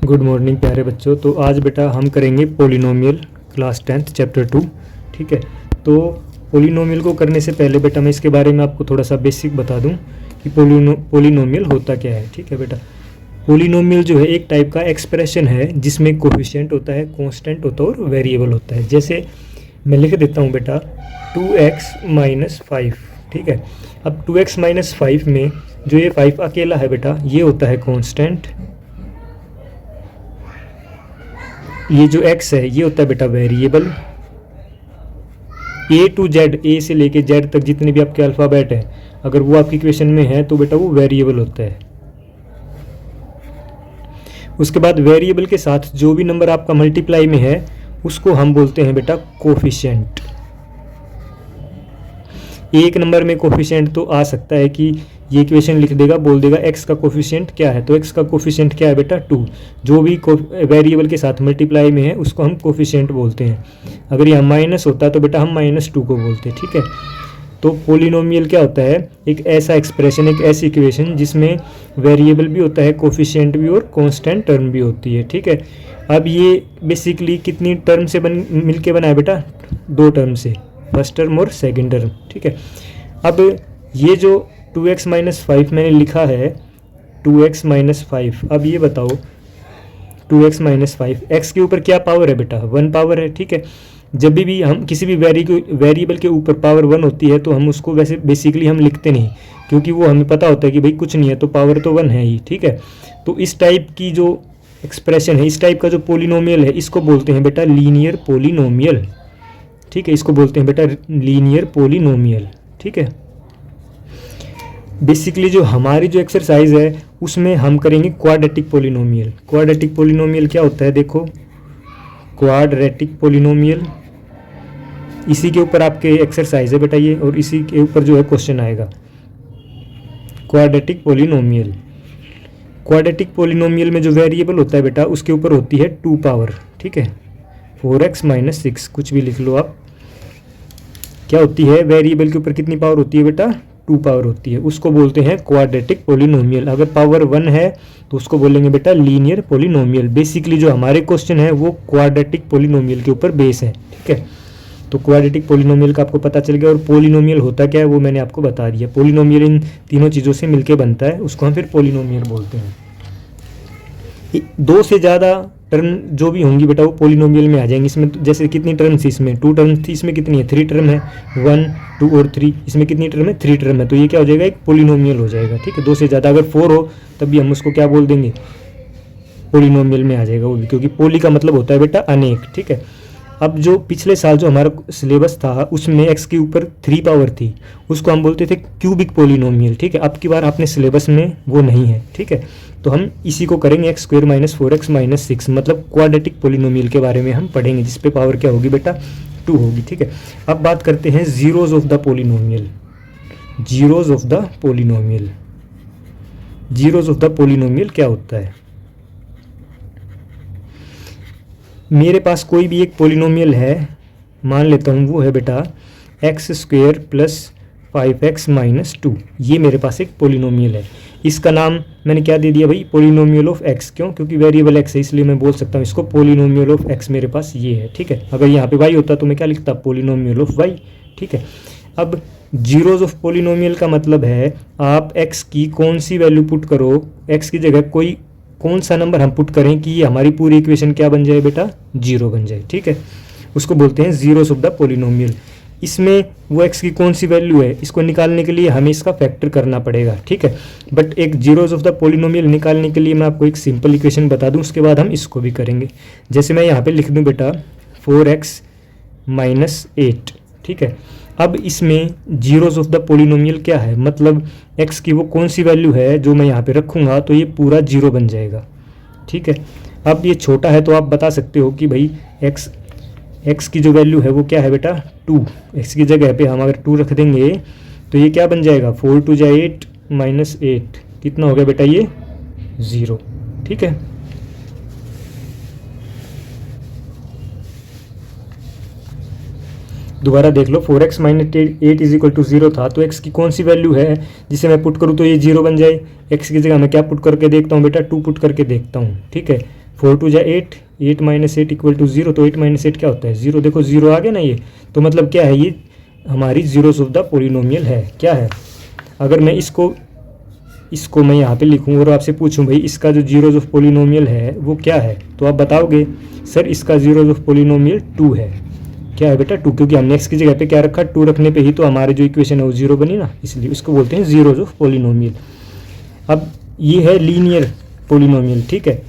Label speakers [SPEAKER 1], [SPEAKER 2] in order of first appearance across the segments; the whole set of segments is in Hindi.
[SPEAKER 1] गुड मॉर्निंग प्यारे बच्चों। तो आज बेटा हम करेंगे पोलिनोमियल क्लास 10th चैप्टर 2। ठीक है, तो पोलिनोमियल को करने से पहले बेटा मैं इसके बारे में आपको थोड़ा सा बेसिक बता दूं कि पोलिनोमियल होता क्या है। ठीक है बेटा, पोलिनोमियल जो है एक टाइप का एक्सप्रेशन है जिसमें कोफिशिएंट होता है, कांस्टेंट होता है और वेरिएबल होता है। जैसे मैं लिख देता हूँ बेटा 2x - 5। ठीक है, अब 2x - 5 में जो ये 5 अकेला है बेटा ये होता है कांस्टेंट, ये जो x है ये होता है बेटा variable. A to Z, A से लेके Z तक जितने भी आपके अल्फ़ाबेट हैं अगर वो आपकी इक्वेशन में है तो बेटा वो वेरिएबल होता है। उसके बाद वेरिएबल के साथ जो भी नंबर आपका मल्टीप्लाई में है उसको हम बोलते हैं बेटा कोफिशिएंट। एक नंबर में कोफिशिएंट तो आ सकता है कि ये इक्वेशन लिख देगा, बोल देगा x का कोफिशिएंट क्या है, तो x का कोफिशिएंट क्या है बेटा 2। जो भी वेरिएबल के साथ मल्टीप्लाई में है उसको हम कोफिशिएंट बोलते हैं। अगर यहाँ माइनस होता है तो बेटा हम -2 को बोलते हैं। ठीक है, तो पोलिनोमियल क्या होता है, एक ऐसा एक्सप्रेशन, एक ऐसी इक्वेशन जिसमें वेरिएबल भी होता है, कोफिशिएंट भी और कांस्टेंट टर्म भी होती है। ठीक है, अब ये बेसिकली कितनी टर्म से मिल के बना है बेटा, 2 टर्म से, फर्स्ट टर्म और सेकेंड टर्म। ठीक है, अब ये जो 2x - 5 मैंने लिखा है 2x - 5, अब ये बताओ 2x - 5 x के ऊपर क्या पावर है बेटा, 1 पावर है। ठीक है, जब भी हम किसी भी वेरिएबल के ऊपर पावर 1 होती है तो हम उसको वैसे बेसिकली हम लिखते नहीं, क्योंकि वो हमें पता होता है कि भाई कुछ नहीं है तो पावर तो 1 है ही। ठीक है, तो इस टाइप की जो एक्सप्रेशन है, इस टाइप का जो पोलिनोमियल है इसको बोलते हैं बेटा लीनियर पोलिनोमियल। ठीक है, इसको बोलते हैं बेटा लीनियर पोलिनोमियल। ठीक है, बेसिकली जो हमारी जो एक्सरसाइज है उसमें हम करेंगे क्वाड्रेटिक पोलिनोमियल। क्वाड्रेटिक पोलिनोमियल क्या होता है देखो, क्वाड्रेटिक पोलिनोमियल इसी के ऊपर आपके एक्सरसाइज है बेटा ये, और इसी के ऊपर जो है क्वेश्चन आएगा। क्वाड्रेटिक पोलिनोमियल, क्वाड्रेटिक पोलिनोमियल में जो वेरिएबल होता है बेटा उसके ऊपर होती है 2 पावर। ठीक है, 4x - 6 कुछ भी लिख लो आप। क्या होती है, वेरिएबल के ऊपर कितनी पावर होती है बेटा, 2 पावर होती है, उसको बोलते हैं क्वाड्रेटिक पोलिनोमियल। अगर पावर 1 है तो उसको बोलेंगे बेटा लीनियर पोलिनोमियल। बेसिकली जो हमारे क्वेश्चन है वो क्वाड्रेटिक पोलिनोमियल के ऊपर बेस है। ठीक है, तो क्वाड्रेटिक पोलिनोमियल का आपको पता चल गया। और पोलिनोमियल होता क्या है वो मैंने आपको बता दिया। पोलिनोमियल इन तीनों चीज़ों से मिलके बनता है, उसको हम फिर पोलिनोमियल बोलते हैं। 2 से ज़्यादा टर्म जो भी होंगी बेटा वो पोलिनोमियल में आ जाएंगी। इसमें जैसे कितनी टर्म थी, इसमें 2 टर्म थी, इसमें कितनी है 3 टर्म है, 1 2 और 3, इसमें कितनी टर्म है 3 टर्म है, तो ये क्या हो जाएगा, एक पोलिनोमियल हो जाएगा। ठीक है, 2 से ज़्यादा, अगर 4 हो तब भी हम उसको क्या बोल देंगे, पोलिनोमियल में आ जाएगा वो भी, क्योंकि पोली का मतलब होता है बेटा अनेक। ठीक है, अब जो पिछले साल जो हमारा सिलेबस था उसमें x के ऊपर 3 पावर थी, उसको हम बोलते थे क्यूबिक पोलिनोमियल। ठीक है, अब की बार अपने सिलेबस में वो नहीं है। ठीक है, तो हम इसी को करेंगे x² - 4x - 6, मतलब क्वाड्रेटिक पोलिनोमियल के बारे में हम पढ़ेंगे, जिस पे पावर क्या होगी बेटा 2 होगी। ठीक है, अब बात करते हैं zeros of the polynomial. Zeros of the polynomial, zeros of the polynomial क्या होता है। मेरे पास कोई भी एक पोलिनोमियल है, मान लेता हूँ वो है बेटा x² + 5x - 2, ये मेरे पास एक पोलिनोमियल है। इसका नाम मैंने क्या दे दिया भाई, पोलिनोमियल ऑफ x। क्यों, क्योंकि वेरिएबल x है इसलिए मैं बोल सकता हूँ इसको पोलिनोमियल ऑफ x। मेरे पास ये है। ठीक है, अगर यहाँ पे y होता तो मैं क्या लिखता, पोलिनोमियल ऑफ y। ठीक है, अब जीरोज ऑफ पोलिनोमियल का मतलब है आप x की कौन सी वैल्यू पुट करो, x की जगह कोई कौन सा नंबर हम पुट करें कि ये हमारी पूरी इक्वेशन क्या बन जाए बेटा, 0 बन जाए। ठीक है, उसको बोलते हैं जीरोज ऑफ द पोलिनोमियल। इसमें वो x की कौन सी वैल्यू है इसको निकालने के लिए हमें इसका फैक्टर करना पड़ेगा। ठीक है, बट एक जीरोज ऑफ द पोलिनोमियल निकालने के लिए मैं आपको एक सिंपल इक्वेशन बता दूं, उसके बाद हम इसको भी करेंगे। जैसे मैं यहाँ पे लिख दूं बेटा 4x - 8। ठीक है, अब इसमें जीरोज ऑफ द पोलिनोमियल क्या है, मतलब x की वो कौन सी वैल्यू है जो मैं यहाँ पे रखूँगा तो ये पूरा 0 बन जाएगा। ठीक है, अब ये छोटा है तो आप बता सकते हो कि भाई x की जो वैल्यू है वो क्या है बेटा 2। x की जगह पे हम अगर 2 रख देंगे तो ये क्या बन जाएगा, 4 2 जा 8 - 8 कितना हो गया बेटा, ये 0। ठीक है, दोबारा देख लो, 4x - 8 = 0 था, तो x की कौन सी वैल्यू है जिसे मैं पुट करूँ तो ये 0 बन जाए। x की जगह मैं क्या पुट करके देखता हूँ बेटा, 2 पुट करके देखता हूँ। ठीक है, 4 टू जा 8, 8 माइनस 8 इक्वल टू 0, तो 8 माइनस 8 क्या होता है 0। देखो 0 आ गया ना ये, तो मतलब क्या है, ये हमारी जीरोस ऑफ द पोलिनोमियल है। क्या है, अगर मैं इसको मैं यहाँ पे लिखूँ और आपसे पूछूं भाई इसका जो जीरोस ऑफ पोलिनोमियल है वो क्या है, तो आप बताओगे सर इसका जीरोस ऑफ पोलिनोमियल 2 है। क्या है बेटा 2, क्योंकि हमने x की जगह पे क्या रखा, 2 रखने पे ही तो हमारी जो इक्वेशन है वो 0 बनी ना, इसलिए उसको बोलते हैं जीरोस ऑफ पोलिनोमियल। अब ये है लीनियर पोलिनोमियल, ठीक है।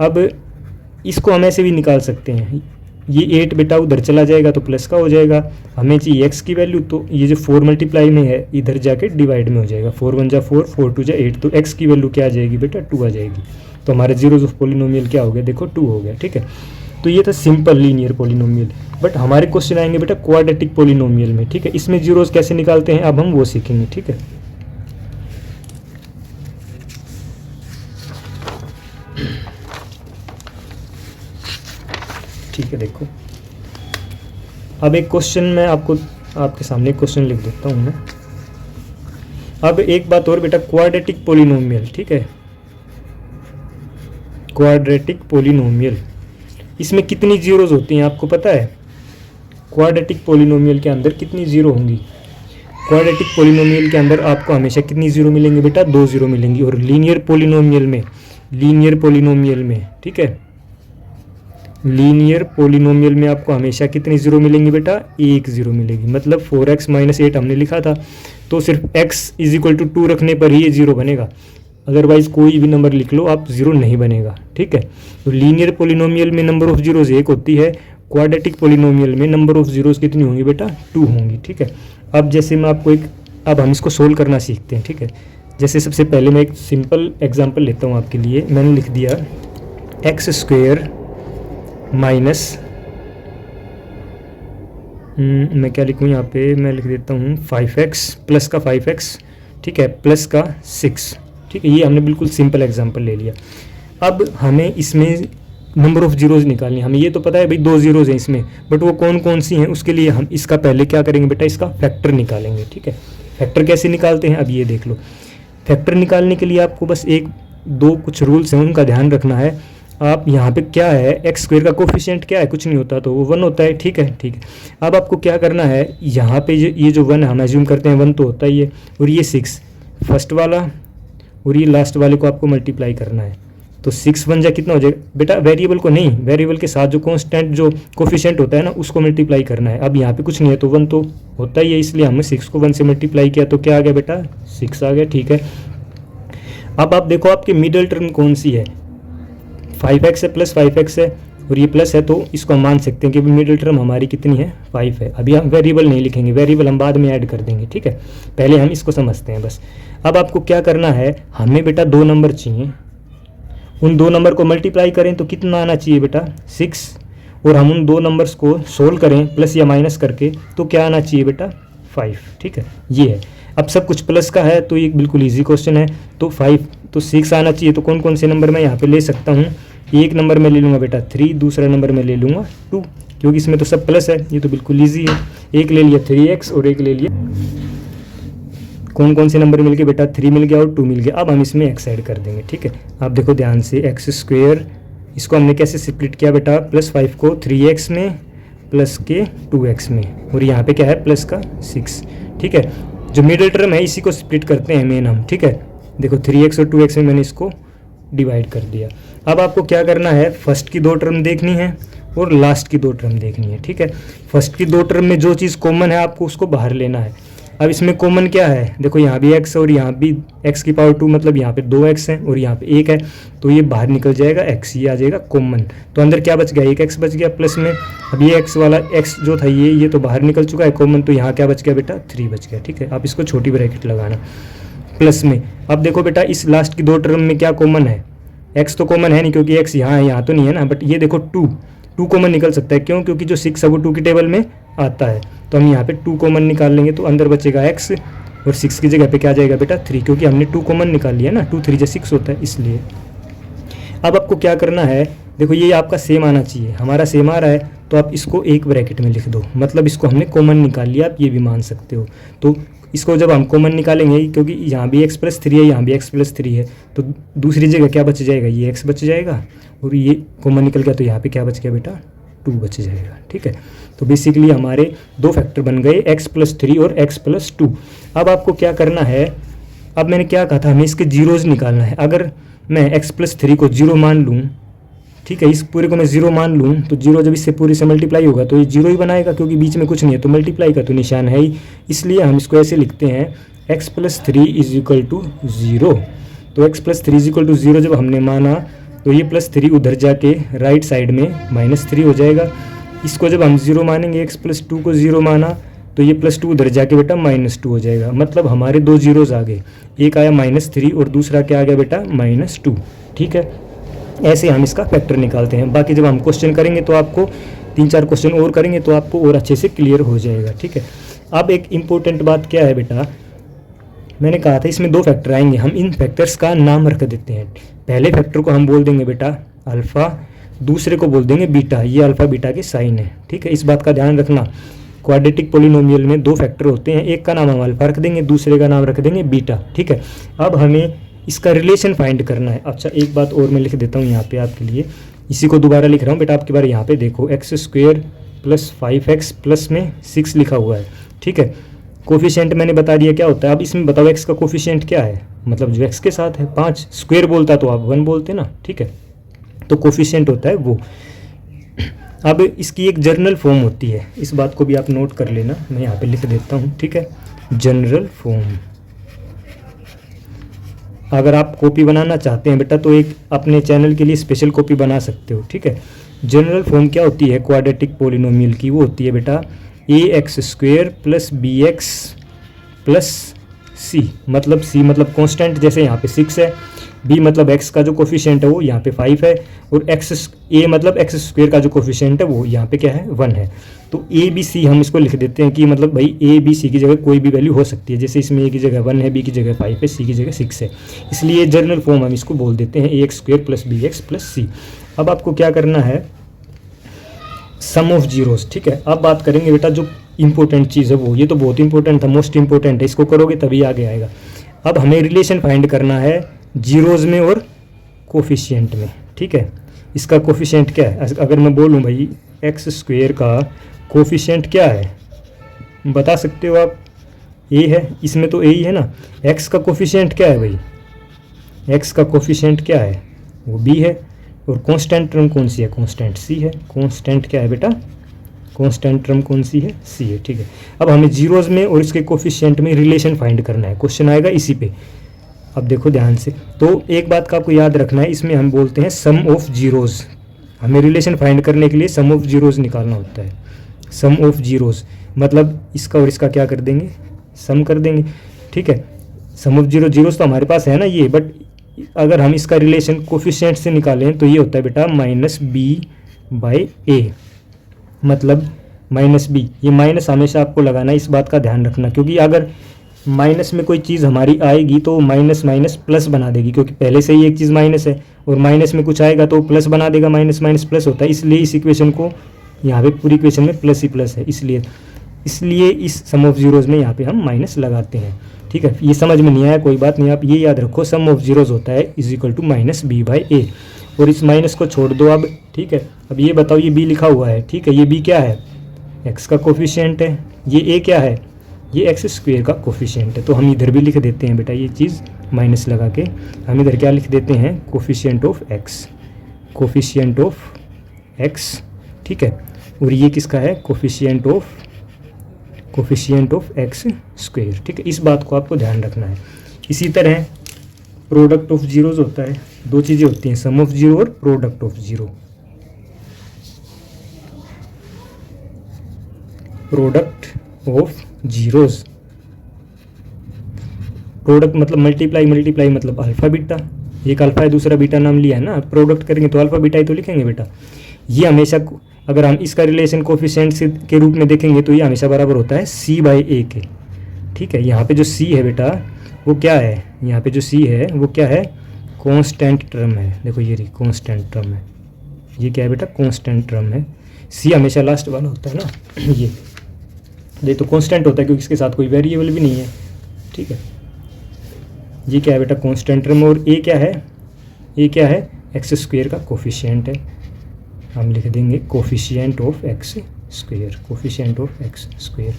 [SPEAKER 1] अब इसको हम ऐसे भी निकाल सकते हैं, ये 8 बेटा उधर चला जाएगा तो प्लस का हो जाएगा, हमें चाहिए x की वैल्यू, तो ये जो 4 मल्टीप्लाई में है इधर जाके डिवाइड में हो जाएगा, 4 1 जा 4, 4 2 जा 8, तो x की वैल्यू क्या आ जाएगी बेटा 2 आ जाएगी। तो हमारे जीरोस ऑफ पोलिनोमियल क्या हो गया, देखो 2 हो गया, ठीक है। तो ये था सिंपल लीनियर पोलिनोमियल। बट हमारे क्वेश्चन आएंगे बेटा क्वाड्रेटिक पोलिनोमियल में, ठीक है। इसमें जीरोस कैसे निकालते हैं अब हम वो सीखेंगे, ठीक है। ठीक है, देखो अब एक क्वेश्चन मैं आपके सामने एक क्वेश्चन लिख देता हूँ मैं। अब एक बात और बेटा, क्वाड्रेटिक पोलिनोमियल, ठीक है, क्वाड्रेटिक पोलिनोमियल, इसमें कितनी जीरोस होती हैं आपको पता है? क्वाड्रेटिक पोलिनोमियल के अंदर कितनी जीरो होंगी? क्वाड्रेटिक पोलिनोमियल के अंदर आपको हमेशा कितनी जीरो मिलेंगी बेटा, 2 जीरो मिलेंगी। और लीनियर पोलिनोमियल में, ठीक है, लीनियर पोलिनोमियल में आपको हमेशा कितनी जीरो मिलेंगी बेटा, 1 जीरो मिलेगी। मतलब 4x माइनस 8 हमने लिखा था, तो सिर्फ x इज इक्वल टू 2 रखने पर ही ये जीरो बनेगा, अदरवाइज कोई भी नंबर लिख लो आप जीरो नहीं बनेगा, ठीक है। तो लीनियर पोलिनोमियल में नंबर ऑफ जीरोज 1 होती है, क्वाड्रेटिक पोलिनोमियल में नंबर ऑफ जीरोज कितनी होंगी बेटा, 2 होंगी, ठीक है। अब जैसे मैं आपको अब हम इसको सोल्व करना सीखते हैं, ठीक है। जैसे सबसे पहले मैं एक सिंपल एग्जांपल लेता हूँ आपके लिए। मैंने लिख दिया एक्स स्क्वेयर माइनस, मैं क्या लिखूँ यहाँ पे, मैं लिख देता हूँ 5x प्लस का 5x, ठीक है, प्लस का 6, ठीक है। ये हमने बिल्कुल सिंपल एग्जांपल ले लिया। अब हमें इसमें नंबर ऑफ जीरोज़ निकालनी है। हमें ये तो पता है भाई 2 जीरोज़ हैं इसमें, बट वो कौन कौन सी हैं उसके लिए हम इसका पहले क्या करेंगे बेटा, इसका फैक्टर निकालेंगे, ठीक है। फैक्टर कैसे निकालते हैं अब ये देख लो। फैक्टर निकालने के लिए आपको बस दो कुछ रूल्स हैं उनका ध्यान रखना है। आप यहाँ पे क्या है, एक्स स्क्वायर का कोफिशिएंट क्या है, कुछ नहीं होता, तो वो 1 होता है, ठीक है, ठीक है। अब आपको क्या करना है, यहाँ पे ये जो 1 है हम एज्यूम करते हैं 1 तो होता ही है, और ये 6 फर्स्ट वाला और ये लास्ट वाले को आपको मल्टीप्लाई करना है। तो 6 1 जा कितना हो जाएगा बेटा, वेरिएबल को नहीं, वेरिएबल के साथ जो कांस्टेंट जो कोफिशिएंट होता है ना उसको मल्टीप्लाई करना है। अब यहाँ पे कुछ नहीं है तो 1 तो होता ही है, इसलिए हमने 6 को 1 से मल्टीप्लाई किया तो क्या आ गया बेटा, 6 आ गया, ठीक है। अब आप देखो आपकी मिडिल टर्म कौन सी है, 5x है प्लस 5x है और ये प्लस है, तो इसको हम मान सकते हैं कि मिडिल टर्म हमारी कितनी है, 5 है। अभी हम वेरिएबल नहीं लिखेंगे, वेरिएबल हम बाद में ऐड कर देंगे, ठीक है। पहले हम इसको समझते हैं बस। अब आपको क्या करना है, हमें बेटा 2 नंबर चाहिए, उन 2 नंबर को मल्टीप्लाई करें तो कितना आना चाहिए बेटा, 6, और हम उन 2 नंबर्स को सोल्व करें प्लस या माइनस करके तो क्या आना चाहिए बेटा, 5, ठीक है। ये है, अब सब कुछ प्लस का है तो ये बिल्कुल इजी क्वेश्चन है। तो 5 तो 6 आना चाहिए, तो कौन कौन से नंबर मैं यहाँ पे ले सकता हूँ, एक नंबर में ले लूँगा बेटा 3, दूसरा नंबर में ले लूँगा 2, क्योंकि इसमें तो सब प्लस है, ये तो बिल्कुल ईजी है। एक ले लिया 3x और एक ले लिया, कौन कौन से नंबर मिल गए बेटा, 3 मिल गया और 2 मिल गया। अब हम इसमें x ऐड कर देंगे, ठीक है। आप देखो ध्यान से, एक्स स्क्वेयर इसको हमने कैसे स्प्लिट किया बेटा, प्लस 5 को 3x में प्लस के 2x में, और यहाँ पे क्या है प्लस का 6, ठीक है। जो मिडिल टर्म है इसी को स्प्लिट करते हैं मेन हम, ठीक है। देखो 3x और 2x में मैंने इसको डिवाइड कर दिया। अब आपको क्या करना है, फर्स्ट की 2 टर्म देखनी है और लास्ट की 2 टर्म देखनी है, ठीक है। फर्स्ट की 2 टर्म में जो चीज़ कॉमन है आपको उसको बाहर लेना है। अब इसमें कॉमन क्या है, देखो यहाँ भी x और यहाँ भी x की पावर 2, मतलब यहाँ पे 2x है और यहाँ पे 1 है, तो ये बाहर निकल जाएगा x, ये आ जाएगा कॉमन। तो अंदर क्या बच गया, 1x बच गया प्लस में। अब ये x वाला x जो था ये तो बाहर निकल चुका है कॉमन, तो यहाँ क्या बच गया बेटा, 3 बच गया, ठीक है। आप इसको छोटी ब्रैकेट लगाना प्लस में। अब देखो बेटा इस लास्ट की 2 टर्म में क्या कॉमन है, x तो कॉमन है नहीं क्योंकि x यहाँ है, यहाँ तो नहीं है ना, बट ये देखो 2 कॉमन निकल सकता है, क्यों, क्योंकि जो 6 है वो 2 की टेबल में आता है, तो हम यहाँ पे 2 कॉमन निकाल लेंगे, तो अंदर बचेगा x और 6 की जगह पे क्या जाएगा बेटा 3, क्योंकि हमने 2 कॉमन निकाल लिया ना, 2 3 जा 6 होता है इसलिए। अब आपको क्या करना है, देखो ये आपका सेम आना चाहिए, हमारा सेम आ रहा है, तो आप इसको एक ब्रैकेट में लिख दो, मतलब इसको हमने कॉमन निकाल लिया, आप ये भी मान सकते हो। तो इसको जब हम कॉमन निकालेंगे, क्योंकि यहाँ भी x प्लस 3 है, यहाँ भी x प्लस 3 है, तो दूसरी जगह क्या बच जाएगा, ये x बच जाएगा, और ये कॉमन निकल गया तो यहाँ पे क्या बच गया बेटा, 2 बच जाएगा। ठीक है, तो बेसिकली हमारे दो फैक्टर बन गए, x प्लस 3 और x प्लस 2। अब आपको क्या करना है, अब मैंने क्या कहा था, हमें इसके जीरोज़ निकालना है। अगर मैं x प्लस 3 को 0 मान लूँ, ठीक है, इस पूरे को मैं 0 मान लूँ, तो 0 जब इससे पूरे से मल्टीप्लाई होगा तो ये 0 ही बनाएगा, क्योंकि बीच में कुछ नहीं है, तो मल्टीप्लाई का तो निशान है ही। इसलिए हम इसको ऐसे लिखते हैं, x plus 3 is equal to 0। तो x plus 3 is equal to 0 जब हमने माना, तो ये प्लस 3 उधर जाके राइट साइड में -3 हो जाएगा। इसको जब हम 0 मानेंगे, x प्लस 2 को 0 माना, तो ये प्लस 2 उधर जाके बेटा -2 हो जाएगा। मतलब हमारे दो जीरोज़ आ गए, एक आया -3 और दूसरा क्या आ गया बेटा, -2। ठीक है, ऐसे हम इसका फैक्टर निकालते हैं। बाकी जब हम क्वेश्चन करेंगे तो आपको 3-4 क्वेश्चन और करेंगे तो आपको और अच्छे से क्लियर हो जाएगा। ठीक है, अब एक इम्पोर्टेंट बात क्या है बेटा, मैंने कहा था इसमें दो फैक्टर आएंगे, हम इन फैक्टर्स का नाम रख देते हैं। पहले फैक्टर को हम बोल देंगे बेटा अल्फ़ा, दूसरे को बोल देंगे बीटा। ये अल्फ़ा बीटा के साइन है। ठीक है, इस बात का ध्यान रखना, क्वाड्रेटिक पॉलिनोमियल में दो फैक्टर होते हैं, एक का नाम हम अल्फ़ा रख देंगे, दूसरे का नाम रख देंगे बीटा। ठीक है, अब हमें इसका रिलेशन फाइंड करना है। अच्छा, एक बात और मैं लिख देता हूँ यहाँ पे आपके लिए, इसी को दोबारा लिख रहा हूँ बेटा आपके बारे। यहाँ पे देखो, x² प्लस 5x प्लस में 6 लिखा हुआ है। ठीक है, कोफिशिएंट मैंने बता दिया क्या होता है। अब इसमें बताओ x का कोफिशिएंट क्या है, मतलब जो x के साथ है। 5 स्क्वायर बोलता तो आप 1 बोलते ना। ठीक है, तो कोफिशिएंट होता है वो। अब इसकी एक जनरल फॉर्म होती है, इस बात को भी आप नोट कर लेना, मैं यहाँ पे लिख देता हूँ। ठीक है, जनरल फॉर्म। अगर आप कॉपी बनाना चाहते हैं बेटा तो एक अपने चैनल के लिए स्पेशल कॉपी बना सकते हो। ठीक है, जनरल फॉर्म क्या होती है क्वाड्रेटिक पॉलिनोमियल की, वो होती है बेटा ax² plus bx plus c। मतलब c मतलब कांस्टेंट, जैसे यहाँ पे 6 है, b मतलब x का जो कोफिशिएंट है वो यहाँ पे 5 है, और a मतलब x² का जो कोफिशिएंट है वो यहाँ पे क्या है, 1 है। तो a b c हम इसको लिख देते हैं कि मतलब भाई a b c की जगह कोई भी वैल्यू हो सकती है। जैसे इसमें a की जगह 1 है, b की जगह 5 है, c की जगह 6 है, इसलिए जनरल फॉर्म हम इसको बोल देते हैं ax² plus bx plus c। अब आपको क्या करना है, सम ऑफ जीरोस। ठीक है, अब बात करेंगे बेटा जो इंपॉर्टेंट चीज़ है वो, ये तो बहुत इंपॉर्टेंट था, मोस्ट इंपॉर्टेंट है, इसको करोगे तभी आगे आएगा। अब हमें रिलेशन फाइंड करना है जीरोज़ में और कोफिशिएंट में। ठीक है, इसका कोफिशिएंट क्या है, अगर मैं बोलूँ भाई x² का कोफिशिएंट क्या है, बता सकते हो आप, a है, इसमें तो a ही है ना। x का कोफिशिएंट क्या है भाई, x का कोफिशिएंट क्या है, वो b है, और कांस्टेंट टर्म कौन सी है, कांस्टेंट c है। कांस्टेंट क्या है बेटा, कांस्टेंट टर्म कौन सी है, c है। ठीक है, अब हमें जीरोज़ में और इसके कोफिशिएंट में रिलेशन फाइंड करना है, क्वेश्चन आएगा इसी पे। अब देखो ध्यान से, तो एक बात का आपको याद रखना है, इसमें हम बोलते हैं सम ऑफ जीरोज़। हमें रिलेशन फाइंड करने के लिए सम ऑफ जीरोज़ निकालना होता है। सम ऑफ जीरोज़ मतलब इसका और इसका क्या कर देंगे, सम कर देंगे। ठीक है, सम ऑफ जीरोज़ तो हमारे पास है ना ये, बट अगर हम इसका रिलेशन कोफिशिएंट से निकालें तो ये होता है बेटा -b/a, मतलब -b। ये माइनस हमेशा आपको लगाना है, इस बात का ध्यान रखना, क्योंकि अगर माइनस में कोई चीज़ हमारी आएगी तो माइनस माइनस प्लस बना देगी, क्योंकि पहले से ही एक चीज़ माइनस है, और माइनस में कुछ आएगा तो प्लस बना देगा, माइनस माइनस प्लस होता है। इसलिए इस इक्वेशन को यहाँ पे पूरी इक्वेशन में प्लस ही प्लस है, इसलिए इस सम ऑफ जीरोज़ में यहाँ पे हम माइनस लगाते हैं। ठीक है, ये समझ में नहीं आया कोई बात नहीं, आप ये याद रखो, सम ऑफ जीरोज़ होता है इज इक्वल टू -b/a, और इस माइनस को छोड़ दो अब। ठीक है, अब ये बताओ, ये b लिखा हुआ है। ठीक है, ये b क्या है, x का कोफिशिएंट है, ये a क्या है, ये x² का कोफिशिएंट है। तो हम इधर भी लिख देते हैं बेटा ये चीज़ माइनस लगा के, हम इधर क्या लिख देते हैं, coefficient of x, coefficient of x। ठीक है, और ये किसका है, कोफिशिएंट ऑफ x²। ठीक है, इस बात को आपको ध्यान रखना है। इसी तरह प्रोडक्ट ऑफ जीरोज़ होता है, दो चीज़ें होती हैं, सम ऑफ जीरो और product of zero. Product of zeros, product मतलब मल्टीप्लाई मतलब अल्फ़ा बीटा, एक अल्फ़ा है दूसरा बीटा नाम लिया है ना, प्रोडक्ट करेंगे तो अल्फ़ा बीटा ही तो लिखेंगे बेटा। ये हमेशा, अगर हम इसका रिलेशन कोफिशिएंट के रूप में देखेंगे तो ये हमेशा बराबर होता है c/a के। ठीक है, यहाँ पे जो c है बेटा वो क्या है, यहाँ पे जो c है वो क्या है, कांस्टेंट टर्म है। देखो ये रही कांस्टेंट टर्म है, ये क्या है बेटा, कांस्टेंट टर्म है। c हमेशा लास्ट वाला होता है ना, ये तो कांस्टेंट होता है क्योंकि इसके साथ कोई वेरिएबल भी नहीं है, ठीक है। ये क्या है बेटा, कांस्टेंट टर्म, और ए क्या है, ए क्या है, एक्स स्क्वायर का कोफिशिएंट है। हम लिख देंगे coefficient of x square, coefficient of x square.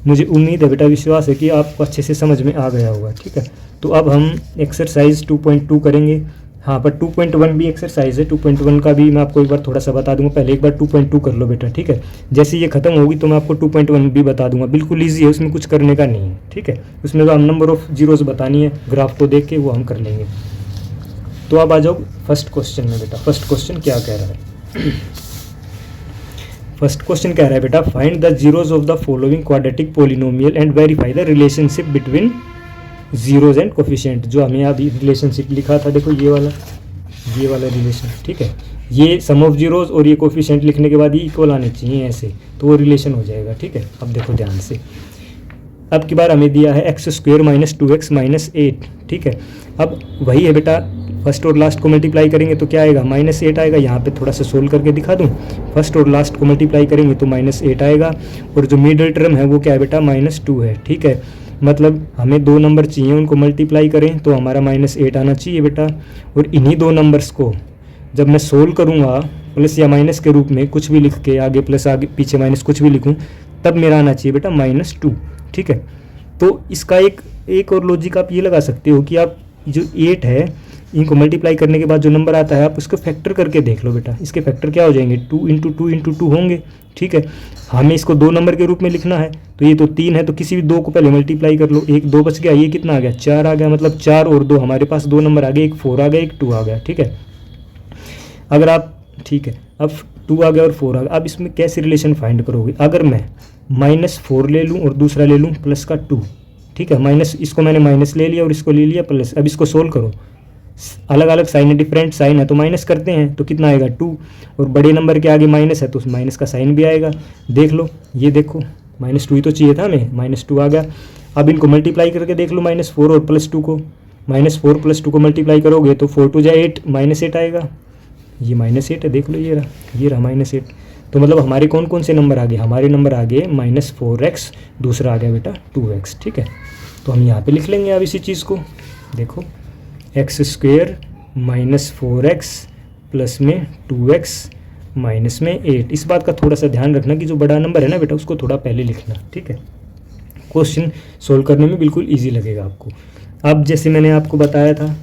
[SPEAKER 1] मुझे उम्मीद है बेटा, विश्वास है कि आपको अच्छे से समझ में आ गया होगा, ठीक है। तो अब हम एक्सरसाइज 2.2 करेंगे। हाँ, पर 2.1 भी एक्सरसाइज है, 2.1 का भी मैं आपको एक बार थोड़ा सा बता दूंगा। पहले एक बार 2.2 कर लो बेटा, ठीक है। जैसे ये खत्म होगी तो मैं आपको 2.1 भी बता दूंगा। बिल्कुल ईजी है, उसमें कुछ करने का नहीं है, ठीक है। उसमें तो हम नंबर ऑफ जीरोस बतानी है, ग्राफ को देख के वो हम कर लेंगे। तो अब आ जाओ फर्स्ट क्वेश्चन में बेटा। फर्स्ट क्वेश्चन क्या कह रहा है? फर्स्ट क्वेश्चन कह रहा है बेटा, find the zeros of the following quadratic polynomial and verify the relationship between zeros and coefficient. जो हमें अभी रिलेशनशिप लिखा था, देखो ये वाला रिलेशन, ठीक है। ये सम ऑफ जीरोज और ये कोफिशिएंट लिखने के बाद ये इक्वल आने चाहिए ऐसे, तो वो रिलेशन हो जाएगा, ठीक है। अब देखो ध्यान से, अब की बार हमें दिया है x square minus 2x minus 8, ठीक है। अब वही है बेटा, फर्स्ट और लास्ट को मल्टीप्लाई करेंगे तो क्या आएगा, -8 आएगा। यहाँ पे थोड़ा सा सोल्व करके दिखा दूँ। फर्स्ट और लास्ट को मल्टीप्लाई करेंगे तो -8 आएगा, और जो मिडिल टर्म है वो क्या है बेटा, -2 है, ठीक है। मतलब हमें दो नंबर चाहिए, उनको मल्टीप्लाई करें तो हमारा -8 आना चाहिए बेटा। और इन्हीं दो नंबर्स को जब मैं सोल्व करूँगा प्लस या माइनस के रूप में कुछ भी लिख के, आगे प्लस आगे पीछे माइनस कुछ भी लिखूँ, तब मेरा आना चाहिए बेटा -2, ठीक है। तो इसका एक और लॉजिक आप ये लगा सकते हो कि आप जो 8 है, इनको मल्टीप्लाई करने के बाद जो नंबर आता है आप उसको फैक्टर करके देख लो बेटा। इसके फैक्टर क्या हो जाएंगे, 2 × 2 × 2 होंगे, ठीक है। हमें इसको दो नंबर के रूप में लिखना है, तो ये तो 3 है, तो किसी भी दो को पहले मल्टीप्लाई कर लो। 1 2 बच गया, ये कितना आ गया, 4 आ गया। मतलब 4 और 2 हमारे पास दो नंबर आ गए, एक 4 आ गया, एक 2 आ गया, ठीक है। अगर आप, ठीक है, अब 2 आ गया और 4 आ गया। अब इसमें कैसे रिलेशन फाइंड करोगे? अगर मैं -4 ले लूँ और दूसरा ले लूँ प्लस का 2, ठीक है। माइनस, इसको मैंने माइनस ले लिया और इसको ले लिया प्लस। अब इसको सोल्व करो, अलग अलग साइन है, डिफरेंट साइन है, तो माइनस करते हैं तो कितना आएगा, 2। और बड़े नंबर के आगे माइनस है तो उस माइनस का साइन भी आएगा। देख लो, ये देखो -2 ही तो चाहिए था हमें, -2 आ गया। अब इनको मल्टीप्लाई करके देख लो, -4 और +2 को, -4 + 2 को मल्टीप्लाई करोगे तो 4 × 2 = 8, -8 आएगा। ये -8 है, देख लो, ये रहा -8। तो मतलब हमारे कौन कौन से नंबर आ गए, हमारे नंबर आ गए -4x, दूसरा आ गया बेटा 2x, ठीक है। तो हम यहाँ पे लिख लेंगे अब इसी चीज़ को, देखो x² -4x प्लस में 2x माइनस में 8। इस बात का थोड़ा सा ध्यान रखना कि जो बड़ा नंबर है ना बेटा, उसको थोड़ा पहले लिखना, ठीक है। क्वेश्चन सोल्व करने में बिल्कुल इजी लगेगा आपको। अब जैसे मैंने आपको बताया था,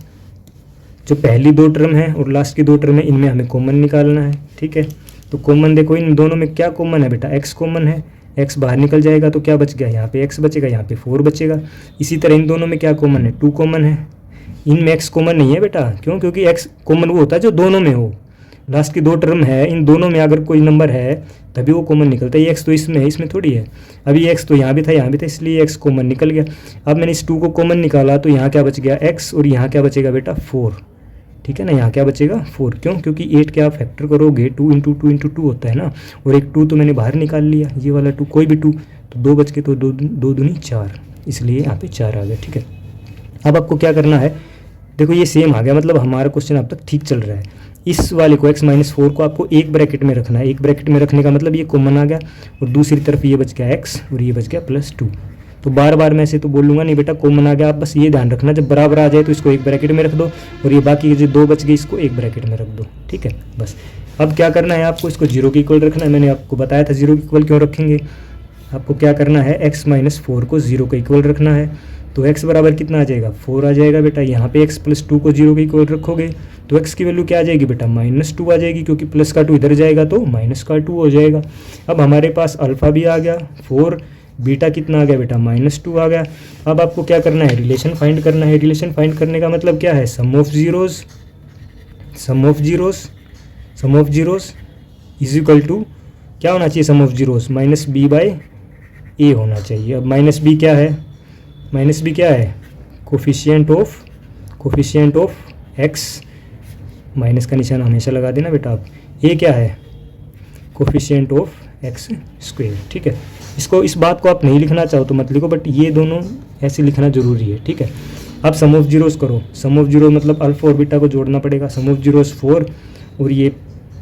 [SPEAKER 1] जो पहली दो टर्म है और लास्ट की दो टर्म है, इनमें हमें कॉमन निकालना है, ठीक है। तो कॉमन देखो, इन दोनों में क्या कॉमन है बेटा, x कॉमन है। x बाहर निकल जाएगा तो क्या बच गया, यहाँ पे x बचेगा, यहाँ पे 4 बचेगा। इसी तरह इन दोनों में क्या कॉमन है, 2 कॉमन है। इनमें x कॉमन नहीं है बेटा, क्यों? क्योंकि x कॉमन वो होता है जो दोनों में हो। लास्ट की दो टर्म है, इन दोनों में अगर कोई नंबर है तभी वो कॉमन निकलता है। ये x तो इसमें है, इसमें थोड़ी है। अभी ये x तो यहाँ भी था, यहाँ भी था, इसलिए x कॉमन निकल गया। अब मैंने इस 2 को कॉमन निकाला तो यहाँ क्या बच गया, x, और यहाँ क्या बचेगा बेटा, 4, ठीक है ना। यहाँ क्या बचेगा, 4। क्यों? क्योंकि 8 के आप फैक्टर करोगे 2 × 2 × 2 होता है ना, और एक 2 तो मैंने बाहर निकाल लिया, ये वाला 2, कोई भी 2, तो 2 बच के, तो 2 दूनी 4, इसलिए यहाँ पे 4 आ गया, ठीक है। अब आपको क्या करना है, देखो ये सेम आ गया, मतलब हमारा क्वेश्चन अब तक ठीक चल रहा है। इस वाले को x - 4 को आपको एक ब्रैकेट में रखना है। एक ब्रैकेट में रखने का मतलब ये कॉमन आ गया, और दूसरी तरफ ये बच गया x और ये बच गया +2। तो बार बार मैं ऐसे तो बोलूँगा नहीं बेटा, कॉमन आ गया। आप बस ये ध्यान रखना, जब बराबर आ जाए तो इसको एक ब्रैकेट में रख दो, और ये बाकी जो 2 बच गए इसको एक ब्रैकेट में रख दो, ठीक है। बस अब क्या करना है आपको, इसको 0 के इक्वल रखना है। मैंने आपको बताया था 0 के इक्वल क्यों रखेंगे। आपको क्या करना है, x - 4 को 0 के इक्वल रखना है। तो x बराबर कितना आ जाएगा, 4 आ जाएगा बेटा। यहाँ पे x + 2 को 0 के इक्वल रखोगे तो x की वैल्यू क्या आ जाएगी बेटा, -2 आ जाएगी, क्योंकि प्लस का 2 इधर जाएगा तो -2 हो जाएगा। अब हमारे पास अल्फ़ा भी आ गया 4, बीटा कितना आ गया बेटा, -2 आ गया। अब आपको क्या करना है, रिलेशन फाइंड करना है। रिलेशन फाइंड करने का मतलब क्या है, sum of zeros is equal to क्या होना चाहिए, सम ऑफ जीरोस -b/a होना चाहिए। अब -b क्या है, -b क्या है, कोफिशिएंट ऑफ x, माइनस का निशान हमेशा लगा देना बेटा आप। a क्या है, कोफिशिएंट ऑफ x स्क्वायर, ठीक है। इस बात को आप नहीं लिखना चाहो तो मत लिखो, बट ये दोनों ऐसे लिखना जरूरी है, ठीक है। अब सम ऑफ जीरोस करो। सम ऑफ जीरो मतलब अल्फा और बीटा को जोड़ना पड़ेगा। सम ऑफ जीरोस 4, और ये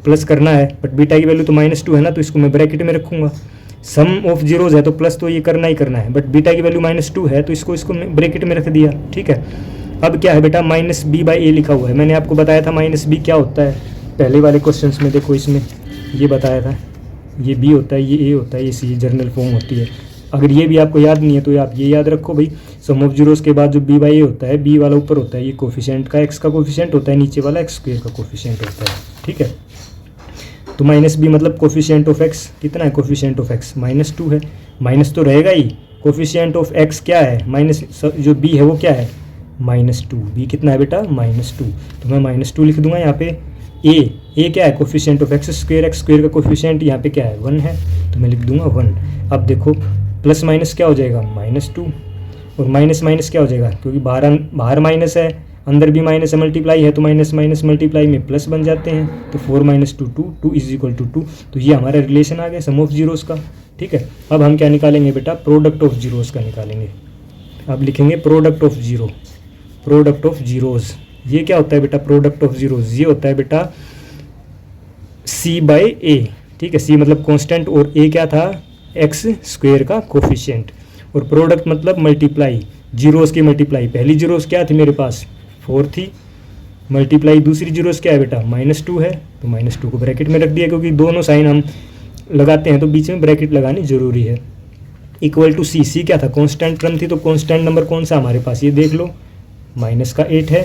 [SPEAKER 1] प्लस करना है, बट बीटा की वैल्यू तो -2 है ना, तो इसको मैं ब्रैकेट में रखूँगा। सम ऑफ जीरोज है तो प्लस तो ये करना ही करना है, बट बीटा की वैल्यू -2 है तो इसको ब्रैकेट में रख दिया, ठीक है। अब क्या है बेटा, -b/a लिखा हुआ है। मैंने आपको बताया था -b क्या होता है पहले वाले क्वेश्चंस में, देखो इसमें ये बताया था, ये b होता है, ये a होता है, ये c जर्नल फॉर्म होती है। अगर ये भी आपको याद नहीं है तो आप ये याद रखो भाई, सम ऑफ जीरोस के बाद जो b/a होता है, b वाला ऊपर होता है ये कोफिशिएंट का, x का कोफिशिएंट होता है, नीचे वाला x² का कोफिशिएंट होता है, ठीक है। तो -b मतलब कोफिशिएंट ऑफ x कितना है, कोफिशिएंट ऑफ x -2 है, माइनस तो रहेगा ही, कोफिशिएंट ऑफ x क्या है, माइनस जो b है वो क्या है -2, b कितना है बेटा -2, तो मैं -2 लिख दूंगा यहाँ पे। a क्या है, कोफिशिएंट ऑफ x² का कोफिशिएंट यहाँ पे क्या है 1 है, तो मैं लिख दूंगा 1। अब देखो प्लस माइनस क्या हो जाएगा -2, और माइनस माइनस क्या हो जाएगा, क्योंकि बाहर माइनस है अंदर भी माइनस है, मल्टीप्लाई है तो माइनस माइनस मल्टीप्लाई में प्लस बन जाते हैं, तो 4 - 2 2 = 2। तो ये हमारा रिलेशन आ गया सम ऑफ जीरोस का, ठीक है। अब हम क्या निकालेंगे बेटा, प्रोडक्ट ऑफ जीरोस का निकालेंगे। अब लिखेंगे प्रोडक्ट ऑफ जीरोस। ये क्या होता है बेटा, प्रोडक्ट ऑफ जीरोस ये होता है बेटा c/a, ठीक है। c मतलब कांस्टेंट और a क्या था, x² का कोफिशिएंट, और प्रोडक्ट मतलब मल्टीप्लाई, जीरोस की मल्टीप्लाई। पहली जीरोस क्या थी मेरे पास 4 थी, मल्टीप्लाई दूसरी जीरोस क्या है बेटा -2 है, तो -2 को ब्रैकेट में रख दिया, क्योंकि दोनों साइन हम लगाते हैं तो बीच में ब्रैकेट लगानी जरूरी है। इक्वल टू c क्या था, कांस्टेंट टर्म थी, तो कांस्टेंट नंबर कौन सा हमारे पास, ये देख लो -8 है,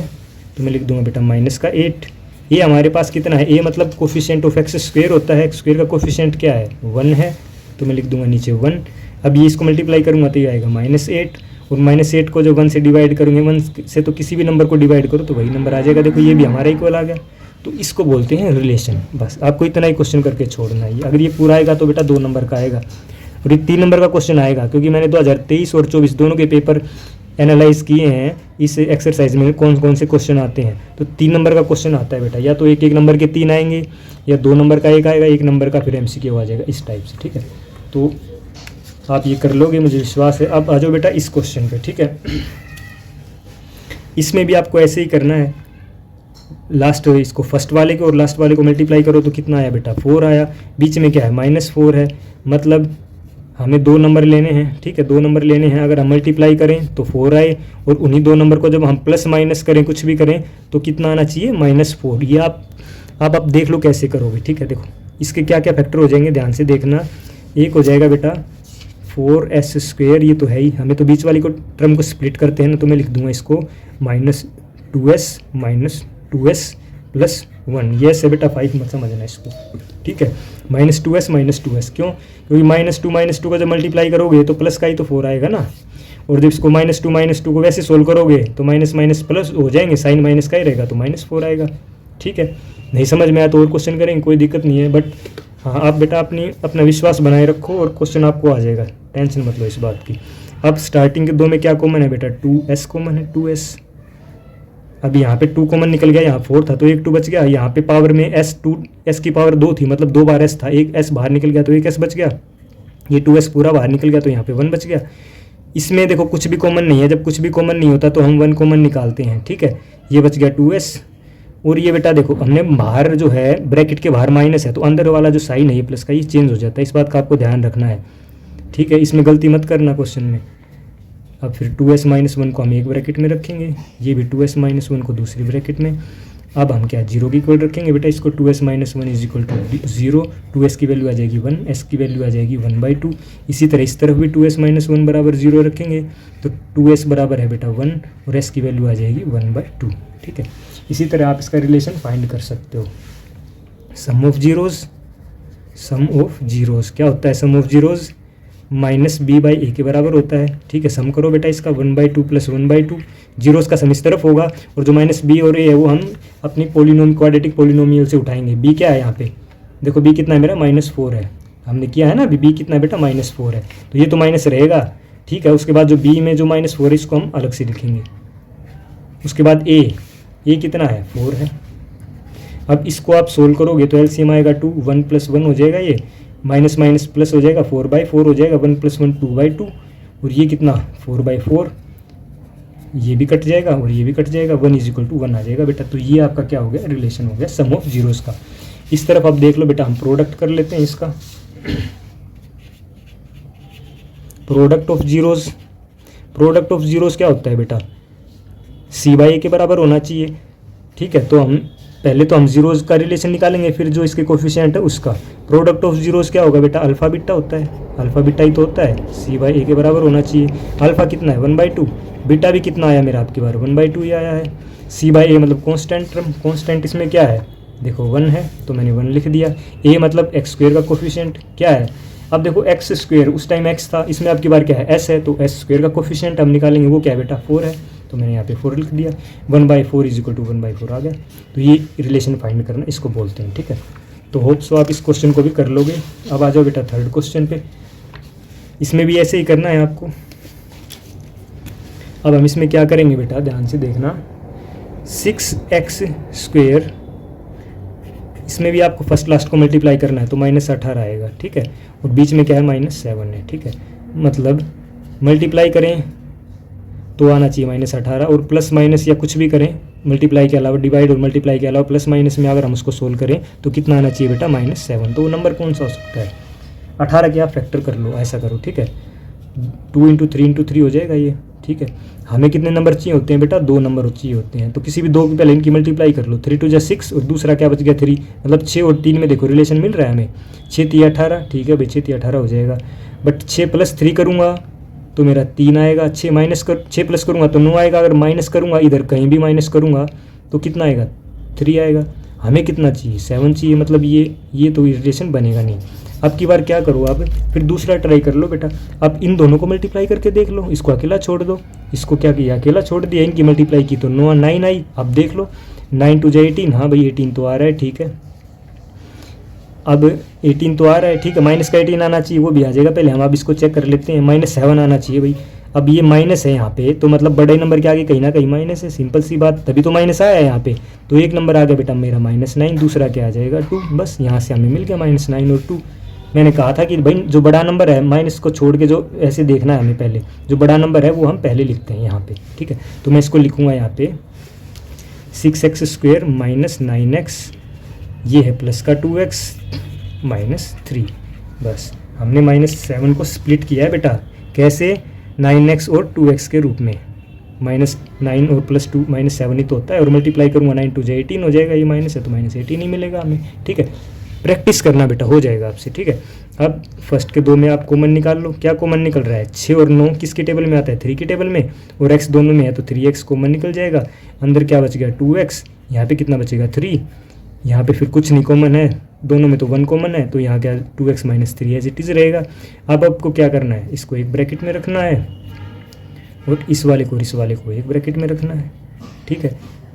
[SPEAKER 1] तो मैं लिख दूंगा बेटा -8। ये हमारे पास कितना है, a मतलब कोफिशिएंट ऑफ x² होता है, x² का कोफिशिएंट क्या है 1 है, तो मैं लिख दूंगा नीचे 1। अब ये इसको मल्टीप्लाई करूंगा तो ये आएगा -8, और -8 को जो 1 से डिवाइड करूँगे, 1 से तो किसी भी नंबर को डिवाइड करो तो वही नंबर आ जाएगा। देखो ये भी हमारा इक्वल आ गया, तो इसको बोलते हैं रिलेशन। बस आपको इतना ही क्वेश्चन करके छोड़ना है। अगर ये पूरा आएगा तो बेटा 2 नंबर का आएगा, और ये 3 नंबर का क्वेश्चन आएगा, क्योंकि मैंने 2023 और 24 दोनों के पेपर एनालाइज किए हैं। इस एक्सरसाइज में कौन कौन से क्वेश्चन आते हैं, तो 3 नंबर का क्वेश्चन आता है बेटा, या तो एक नंबर के 3 आएंगे, या 2 नंबर का 1 आएगा, 1 नंबर का फिर MCQ आ जाएगा, इस टाइप से, ठीक है। तो आप ये कर लोगे, मुझे विश्वास है। अब आ जाओ बेटा इस क्वेश्चन पे, ठीक है। इसमें भी आपको ऐसे ही करना है, लास्ट इसको फर्स्ट वाले को और लास्ट वाले को मल्टीप्लाई करो तो कितना आया बेटा 4 आया, बीच में क्या है -4 है, मतलब हमें 2 नंबर लेने हैं, ठीक है। 2 नंबर लेने हैं, अगर हम मल्टीप्लाई करें तो 4 आए, और उन्हीं 2 नंबर को जब हम प्लस माइनस करें, कुछ भी करें तो कितना आना चाहिए -4। ये आप देख लो कैसे करोगे, ठीक है। देखो इसके क्या क्या फैक्टर हो जाएंगे, ध्यान से देखना। एक हो जाएगा बेटा 4s², ये तो है ही, हमें तो बीच वाली को टर्म को स्प्लिट करते हैं ना, तो मैं लिख दूंगा इसको -2s - 2s + 1, ये से बेटा 5 मत समझना इसको, ठीक है। -2s - 2s क्यों, क्योंकि -2 का जब मल्टीप्लाई करोगे तो प्लस का ही तो 4 आएगा ना, और जब इसको -2 को वैसे सोल्व करोगे तो माइनस माइनस प्लस हो जाएंगे, साइन माइनस का ही रहेगा, तो -4 आएगा, ठीक है। नहीं समझ में आया तो और क्वेश्चन करेंगे, कोई दिक्कत नहीं है, बट हाँ आप बेटा अपना विश्वास बनाए रखो और क्वेश्चन आपको आ जाएगा, टेंशन मत लो इस बात की। अब स्टार्टिंग के 2 में क्या कॉमन है बेटा, 2s कॉमन है, 2s। अब यहाँ पे 2 कॉमन निकल गया, यहाँ 4 था तो 1 2 बच गया, यहाँ पे पावर में s की पावर 2 थी, मतलब 2 बार s था, 1 s बाहर निकल गया तो 1 s बच गया, ये 2s पूरा बाहर निकल गया तो यहाँ पे 1 बच गया। इसमें देखो कुछ भी कॉमन नहीं है, जब कुछ भी कॉमन नहीं होता तो हम 1 कॉमन निकालते हैं, ठीक है। ये बच गया 2s, और ये बेटा देखो हमने बाहर जो है ब्रैकेट के बाहर माइनस है, तो अंदर वाला जो साइन है ये प्लस का, ये चेंज हो जाता है, इस बात का आपको ध्यान रखना है, ठीक है। इसमें गलती मत करना क्वेश्चन में। अब फिर 2s - 1 को हम एक ब्रैकेट में रखेंगे, ये भी 2s - 1 को दूसरी ब्रैकेट में। अब हम क्या 0 की इक्वल रखेंगे बेटा, इसको 2s - 1 = 0, 2s की वैल्यू आ जाएगी 1, s की वैल्यू आ जाएगी 1/2। इसी तरह इस तरफ भी 2s - 1 बराबर 0 रखेंगे, तो 2s बराबर है बेटा 1, और s की वैल्यू आ जाएगी 1/2, ठीक है। इसी तरह आप इसका रिलेशन फाइंड कर सकते हो। सम ऑफ जीरोस क्या होता है, सम ऑफ जीरोस -b/a के बराबर होता है, ठीक है। सम करो बेटा इसका 1/2 + 1/2, जीरोस का सम इस तरफ होगा, और जो -b और a है वो हम अपनी क्वाड्रेटिक पोलिनोमियल से उठाएंगे। b क्या है यहाँ पे, देखो b कितना है मेरा -4 है, हमने किया है ना अभी, b कितना है बेटा -4 है, तो ये तो माइनस रहेगा, ठीक है। उसके बाद जो b में जो -4 है इसको हम अलग से लिखेंगे। उसके बाद a कितना है 4 है। अब इसको आप सोल्व करोगे तो एलसीएम आएगा 2, 1 + 1 हो जाएगा, ये माइनस माइनस प्लस हो जाएगा, 4/4 हो जाएगा, 1 + 1 2/2, और ये कितना 4/4, ये भी कट जाएगा और ये भी कट जाएगा, 1 = 1 आ जाएगा बेटा। तो ये आपका क्या हो गया, रिलेशन हो गया सम ऑफ जीरोस का। इस तरफ आप देख लो बेटा, हम प्रोडक्ट कर लेते हैं इसका। प्रोडक्ट ऑफ जीरोस क्या होता है बेटा, सी बाई ए के बराबर होना चाहिए। ठीक है, तो हम पहले तो हम जीरोस का रिलेशन निकालेंगे, फिर जो इसके कोफिशिएंट है उसका। प्रोडक्ट ऑफ जीरोस क्या होगा बेटा, अल्फा बीटा होता है, अल्फा बीटा ही तो होता है, सी बाई ए के बराबर होना चाहिए। अल्फा कितना है 1/2, बीटा भी कितना आया मेरा आपकी बार 1/2 ही आया है। सी बाई ए मतलब कॉन्स्टेंट टर्म, कॉन्स्टेंट इसमें क्या है देखो 1 है, तो मैंने 1 लिख दिया। ए मतलब एक्स स्क्वेयर का कोफिशिएंट क्या है, अब देखो एक्स स्क्वेयर उस टाइम एक्स था, इसमें आपकी बार क्या है एस है, तो एस स्क्वेयर का कोफिशिएंट हम निकालेंगे, वो क्या है बेटा 4 है, तो मैंने यहाँ पे 4 लिख दिया। 1/4 = 1/4 आ गया। तो ये रिलेशन फाइंड करना इसको बोलते हैं। ठीक है, तो होप सो आप इस क्वेश्चन को भी कर लोगे। अब आ जाओ बेटा थर्ड क्वेश्चन पे, इसमें भी ऐसे ही करना है आपको। अब हम इसमें क्या करेंगे बेटा, ध्यान से देखना, 6x², इसमें भी आपको फर्स्ट लास्ट को मल्टीप्लाई करना है, तो -18 आएगा। ठीक है, और बीच में क्या है -7 है। ठीक है, मतलब मल्टीप्लाई करें तो आना चाहिए -18, और प्लस माइनस या कुछ भी करें मल्टीप्लाई के अलावा, डिवाइड और मल्टीप्लाई के अलावा प्लस माइनस में अगर हम उसको सोल्व करें तो कितना आना चाहिए बेटा -7। तो वो नंबर कौन सा हो सकता है, 18 के आप फैक्टर कर लो, ऐसा करो। ठीक है, 2 × 3 × 3 हो जाएगा ये। ठीक है, हमें कितने नंबर चाहिए होते हैं बेटा, 2 नंबर चाहिए होते हैं, तो किसी भी 2 के पहले इनकी मल्टीप्लाई कर लो। 3 × 2 = 6 और दूसरा क्या बच गया 3, मतलब 6 और 3 में देखो रिलेशन मिल रहा है हमें, 6 × 3 = 18। ठीक है भाई, 6 × 3 = 18 हो जाएगा, बट 6 + 3 करूँगा तो मेरा 3 आएगा, 6 प्लस करूँगा तो 9 आएगा, अगर माइनस करूँगा इधर कहीं भी माइनस करूँगा तो कितना आएगा 3 आएगा। हमें कितना चाहिए 7 चाहिए, मतलब ये तो रिलेशन बनेगा नहीं। अब की बार क्या करो आप, फिर दूसरा ट्राई कर लो बेटा, अब इन दोनों को मल्टीप्लाई करके देख लो, इसको अकेला छोड़ दो, इसको क्या किया अकेला छोड़ दिया, इनकी मल्टीप्लाई की तो 9 आई। अब देख लो 9 × 2 = 18, हाँ भाई 18 तो आ रहा है। ठीक है, अब 18 तो आ रहा है। ठीक है, माइनस का 18 आना चाहिए, वो भी आ जाएगा। पहले हम अब इसको चेक कर लेते हैं, -7 आना चाहिए भाई। अब ये माइनस है यहाँ पे, तो मतलब बड़े नंबर के आगे कहीं ना कहीं माइनस है, सिंपल सी बात, तभी तो माइनस आया है यहाँ पे। तो एक नंबर आ गया बेटा मेरा -9, दूसरा क्या आ जाएगा 2, बस यहाँ से हमें मिल गया -9 और 2। मैंने कहा था कि भाई जो बड़ा नंबर है माइनस को छोड़ के जो ऐसे देखना है हमें, पहले जो बड़ा नंबर है वो हम पहले लिखते हैं यहाँ पे। ठीक है, तो मैं इसको लिखूँगा यहाँ पे 6x² - 9x, ये है प्लस का 2x -3, बस हमने -7 को स्प्लिट किया है बेटा, कैसे 9x और 2x के रूप में, -9 और +2 -7 ही तो होता है, और मल्टीप्लाई करूँगा 9 × 2 = 18 हो जाएगा, ये माइनस है तो -18 ही मिलेगा हमें। ठीक है, प्रैक्टिस करना बेटा, हो जाएगा आपसे। ठीक है, अब फर्स्ट के 2 में आप कॉमन निकाल लो, क्या कॉमन निकल रहा है 6 और 9 किसकी टेबल में आता है 3 की टेबल में, और x दोनों में है तो 3x कॉमन निकल जाएगा। अंदर क्या बच गया 2x, यहाँ पे कितना बचेगा 3, यहाँ पे फिर कुछ नहीं कॉमन है, दोनों में तो 1 कॉमन है, तो यहाँ क्या 2x - 3 एज इट इज़ रहेगा। अब आपको क्या करना है, इसको एक ब्रैकेट में रखना है और इस वाले को एक ब्रैकेट में रखना है। ठीक है,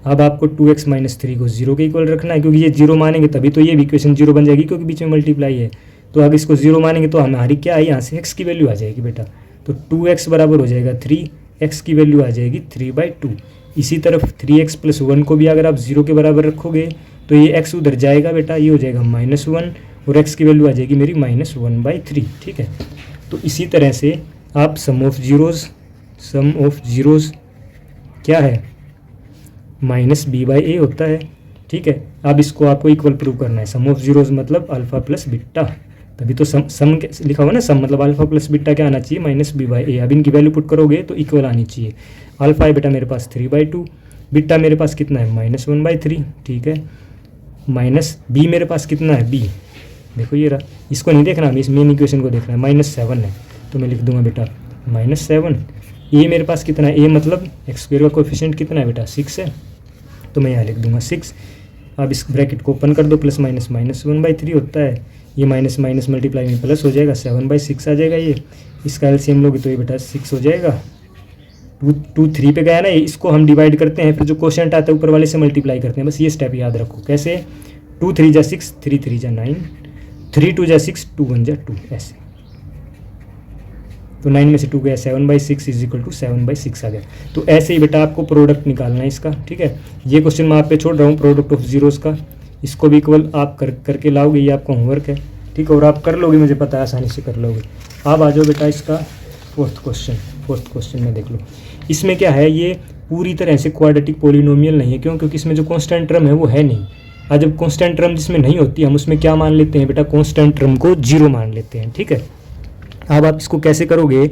[SPEAKER 1] अब आपको 2x - 3 को 0 के इक्वल रखना है, क्योंकि ये 0 मानेंगे तभी तो ये भी इक्वेशन 0 बन जाएगी, क्योंकि बीच में मल्टीप्लाई है। तो अगर इसको 0 मानेंगे तो हमारी क्या है, यहाँ से x की वैल्यू आ जाएगी बेटा, तो 2x बराबर हो जाएगा 3, x की वैल्यू आ जाएगी 3/2। इसी तरफ 3x + 1 को भी अगर आप 0 के बराबर रखोगे तो ये x उधर जाएगा बेटा, ये हो जाएगा -1, और x की वैल्यू आ जाएगी मेरी -1/3। ठीक है, तो इसी तरह से आप सम ऑफ जीरोज़ क्या है -b/a होता है। ठीक है, अब इसको आपको इक्वल प्रूव करना है, सम ऑफ जीरोज़ मतलब अल्फा + बीटा, तभी तो सम लिखा हुआ ना, सम मतलब अल्फा + बीटा क्या आना चाहिए -b/a। अब इनकी वैल्यू पुट करोगे तो इक्वल आनी चाहिए। अल्फा है बेटा मेरे पास 3/2, बीटा मेरे पास कितना है -1/3। ठीक है, माइनस b मेरे पास कितना है b, देखो ये रहा, इसको नहीं देखना हमें, इस मेन इक्वेशन को देखना है, -7 है, तो मैं लिख दूंगा बेटा -7। a मेरे पास कितना है, a मतलब x² का कोएफिशिएंट कितना है बेटा 6 है, तो मैं यहाँ लिख दूंगा 6। अब इस ब्रैकेट को ओपन कर दो, प्लस माइनस -1/3 होता है, ये माइनस माइनस मल्टीप्लाई में प्लस हो जाएगा, 7/6 आ जाएगा। ये इसका एलसीएम लोगे तो ये बेटा 6 हो जाएगा। 2 3 पे गया ना, इसको हम डिवाइड करते हैं, फिर जो क्वोशिएंट आता है ऊपर वाले से मल्टीप्लाई करते हैं, बस ये स्टेप याद रखो। कैसे 2 3 = 6, 3 3 = 9, 3 2 = 6, 2 1 = 2, ऐसे। तो 9 में से 2 गया, 7/6 = 7/6 आ गया। तो ऐसे ही बेटा आपको प्रोडक्ट निकालना है इसका, ठीक है। ये क्वेश्चन मैं आप पे छोड़ रहा हूँ प्रोडक्ट ऑफ जीरोज़ का, इसको भी इक्वल आप करके लाओगे, ये आपका होमवर्क है, ठीक है, और आप कर लोगे, मुझे पता है आसानी से कर लोगे। आप आ जाओ बेटा इसका फोर्थ क्वेश्चन में देख लो। इसमें क्या है, ये पूरी तरह से क्वाड्रेटिक पॉलिनोमियल नहीं है, क्यों? क्योंकि इसमें जो कांस्टेंट टर्म है वो है नहीं। और जब कांस्टेंट टर्म जिसमें नहीं होती, हम उसमें क्या मान लेते हैं बेटा, कांस्टेंट टर्म को 0 मान लेते हैं, ठीक है। अब आप इसको कैसे करोगे,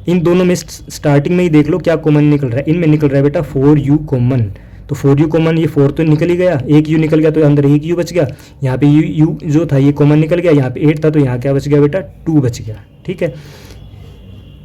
[SPEAKER 1] इन दोनों में स्टार्टिंग में ही देख लो क्या कॉमन निकल रहा है, इनमें निकल रहा है बेटा 4u कॉमन, तो 4u कॉमन, ये 4 तो निकल ही गया, एक u निकल गया तो अंदर एक u बच गया, यहाँ पे u जो था ये कॉमन निकल गया, यहाँ पे 8 था तो यहाँ क्या बच गया बेटा 2 बच गया। ठीक है,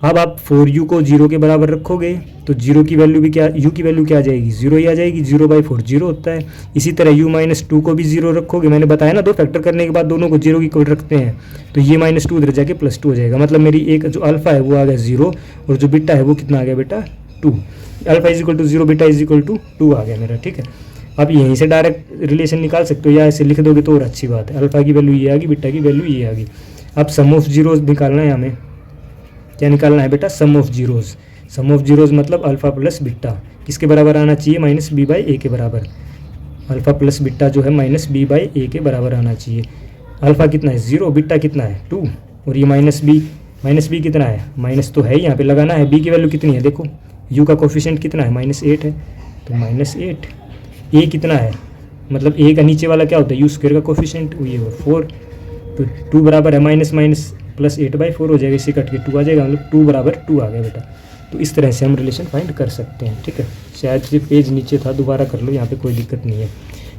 [SPEAKER 1] अब आप 4u को 0 के बराबर रखोगे तो 0 की वैल्यू भी क्या, u की वैल्यू क्या आ जाएगी 0 ही आ जाएगी, 0/4 0 होता है। इसी तरह u-2 को भी 0 रखोगे, मैंने बताया ना दो फैक्टर करने के बाद दोनों को 0 की इक्वल रखते हैं, तो ये -2 उधर जाके +2 हो जाएगा, मतलब मेरी एक जो अल्फा है वो आ गया 0 और जो बीटा है वो कितना आ गया बेटा 2, अल्फा = 0 बीटा = 2 आ गया मेरा। ठीक है, अब यहीं से डायरेक्ट रिलेशन निकाल सकते हो या ऐसे लिख दोगे तो और अच्छी बात है, अल्फा की वैल्यू ये आ गई, बीटा की वैल्यू ये आ गई। अब सम ऑफ जीरोज निकालना है हमें, क्या निकालना है बेटा sum of zeros, sum of zeros मतलब अल्फा प्लस बीटा किसके बराबर आना चाहिए -b/a के बराबर, अल्फा प्लस बीटा जो है -b/a के बराबर आना चाहिए। अल्फा कितना है 0, बीटा कितना है 2 और ये -b कितना है, माइनस तो है यहाँ पे लगाना है, b की वैल्यू कितनी है देखो, u का कोफिशिएंट कितना है -8 है तो -8, a कितना है मतलब a का नीचे वाला क्या होता है u² का कोफिशिएंट ये 4, तो 2 बराबर है माइनस प्लस 8/4 हो जाएगा, इसे कट के 2 आ जाएगा, मतलब 2 बराबर 2 आ गया बेटा। तो इस तरह से हम रिलेशन फाइंड कर सकते हैं। ठीक है, शायद सिर्फ पेज नीचे था, दोबारा कर लो, यहाँ पे कोई दिक्कत नहीं है।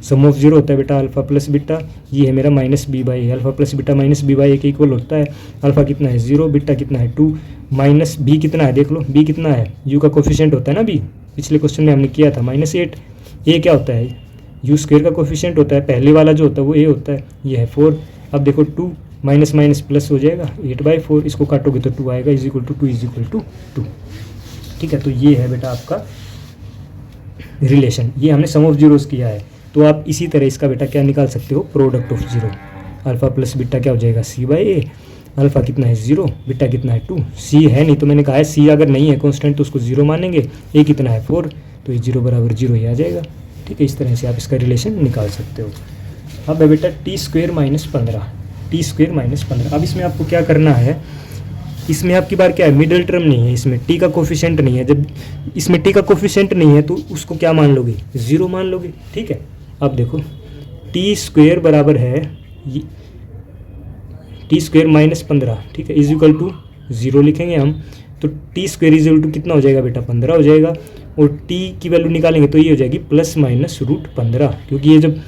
[SPEAKER 1] सम ऑफ जीरो होता है बेटा अल्फा प्लस बीटा, ये है मेरा -b/a, alpha plus beta -b/a के इक्वल होता है। अल्फा कितना है 0, बीटा कितना है 2, माइनस b कितना है देख लो, b कितना है u का कोफिशिएंट होता है ना b, पिछले क्वेश्चन में हमने किया था -8, a क्या होता है u² का कोफिशिएंट होता है, पहले वाला जो होता है वो a होता है, ये है 4। अब देखो 2 माइनस प्लस हो जाएगा 8/4, इसको काटोगे तो 2 आएगा, = 2 ठीक है, तो ये है बेटा आपका रिलेशन, ये हमने सम ऑफ जीरोस किया है। तो आप इसी तरह इसका बेटा क्या निकाल सकते हो, product of zero, alpha plus beta क्या हो जाएगा c/a, अल्फा कितना है 0, बीटा कितना है 2, c है नहीं तो मैंने कहा है c अगर नहीं है कांस्टेंट तो उसको 0 मानेंगे, a कितना है 4 तो ये 0 = 0 ही आ जाएगा। ठीक है, इस तरह से आप इसका रिलेशन निकाल सकते हो। अब है बेटा t² - 15, अब इसमें आपको क्या करना है, इसमें आपकी बार क्या है मिडिल टर्म नहीं है, इसमें t का कोफिशिएंट नहीं है, जब इसमें t का कोफिशिएंट नहीं है तो उसको क्या मान लोगे 0 मान लोगे। ठीक है, अब देखो t² बराबर है t² - 15, ठीक है, = 0 लिखेंगे हम, तो t² = कितना हो जाएगा बेटा 15 हो जाएगा, और t की वैल्यू निकालेंगे तो ये हो जाएगी ±√15, क्योंकि ये जब